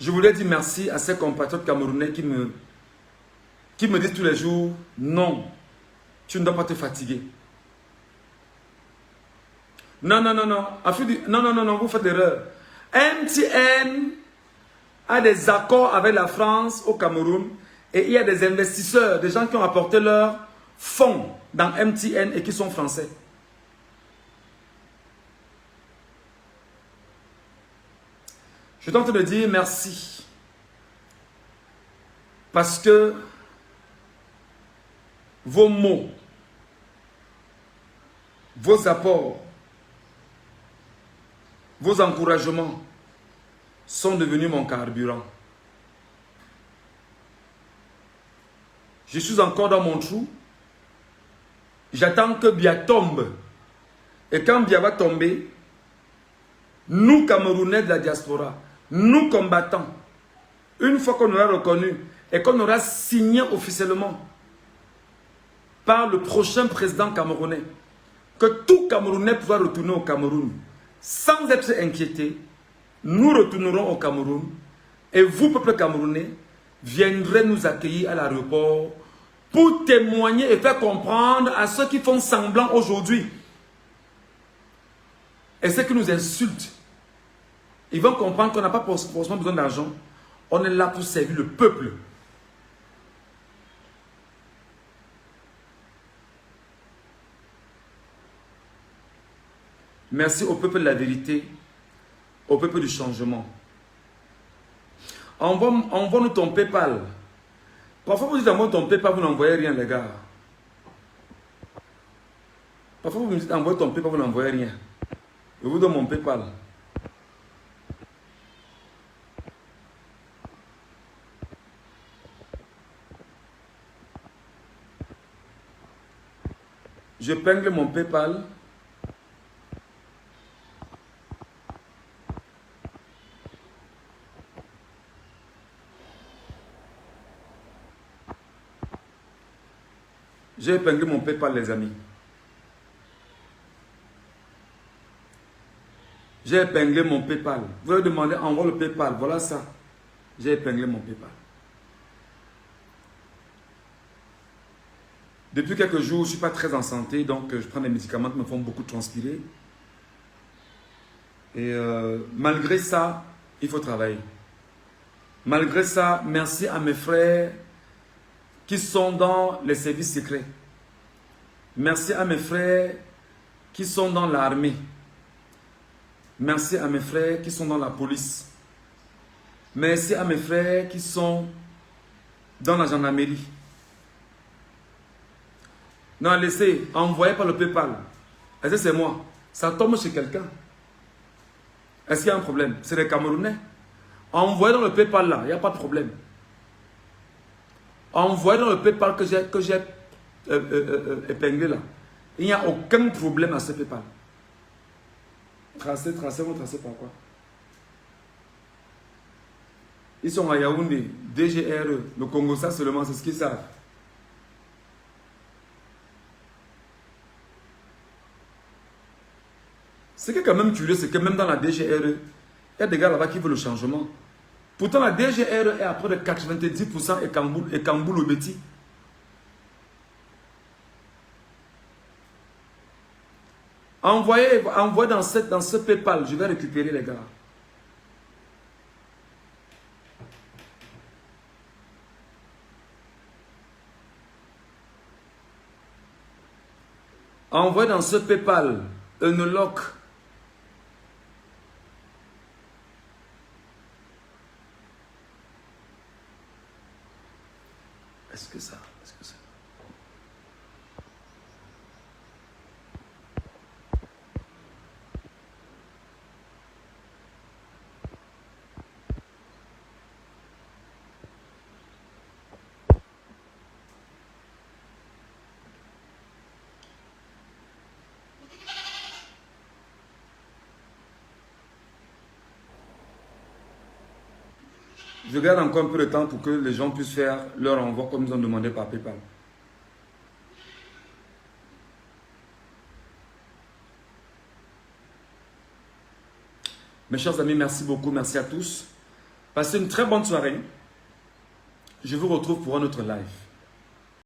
Je voulais dire merci à ces compatriotes camerounais qui me disent tous les jours, non, tu ne dois pas te fatiguer. Non, non, non, non. Non, non, non, non, vous faites l'erreur. MTN a des accords avec la France au Cameroun et il y a des investisseurs, des gens qui ont apporté leurs fonds dans MTN et qui sont français. Je tente de dire merci parce que vos mots, vos apports, vos encouragements sont devenus mon carburant. Je suis encore dans mon trou. J'attends que Biya tombe. Et quand Biya va tomber, nous Camerounais de la diaspora, nous combattants, une fois qu'on aura reconnu et qu'on aura signé officiellement par le prochain président camerounais, que tout Camerounais pourra retourner au Cameroun sans être inquiété, nous retournerons au Cameroun et vous, peuple camerounais, viendrez nous accueillir à l'aéroport pour témoigner et faire comprendre à ceux qui font semblant aujourd'hui et ceux qui nous insultent. Ils vont comprendre qu'on n'a pas forcément besoin d'argent. On est là pour servir le peuple. Merci au peuple de la vérité, au peuple du changement. Envoie-nous ton PayPal. Parfois vous dites envoie ton PayPal, vous n'envoyez rien les gars. Parfois vous me dites envoie ton PayPal, vous n'envoyez rien. Je vous donne mon PayPal. Je peigne mon PayPal. J'ai épinglé mon PayPal, les amis. J'ai épinglé mon PayPal. Vous avez demandé, envoie le PayPal. Voilà ça. J'ai épinglé mon PayPal. Depuis quelques jours, je ne suis pas très en santé, donc je prends des médicaments qui me font beaucoup transpirer. Et malgré ça, il faut travailler. Malgré ça, merci à mes frères qui sont dans les services secrets. Merci à mes frères qui sont dans l'armée. Merci à mes frères qui sont dans la police. Merci à mes frères qui sont dans la gendarmerie. Non, laissez, envoyez par le PayPal. Est-ce que c'est moi? Ça tombe chez quelqu'un. Est-ce qu'il y a un problème? C'est les Camerounais. Envoyez dans le PayPal là, il n'y a pas de problème. Envoyez dans le PayPal que j'ai épinglé là. Il n'y a aucun problème à ce PayPal. Tracez, vous tracez par quoi? Ils sont à Yaoundé, DGRE, le Congo, ça seulement, c'est ce qu'ils savent. Ce qui est quand même curieux, c'est que même dans la DGRE, il y a des gars là-bas qui veulent le changement. Pourtant, la DGRE est à près de 90% et Kamboul-Obeti. Envoyez dans ce PayPal, je vais récupérer les gars. Envoyez dans ce PayPal un lock. Est-ce que ça? Je garde encore un peu de temps pour que les gens puissent faire leur envoi comme ils ont demandé par PayPal. Mes chers amis, merci beaucoup. Merci à tous. Passez une très bonne soirée. Je vous retrouve pour un autre live.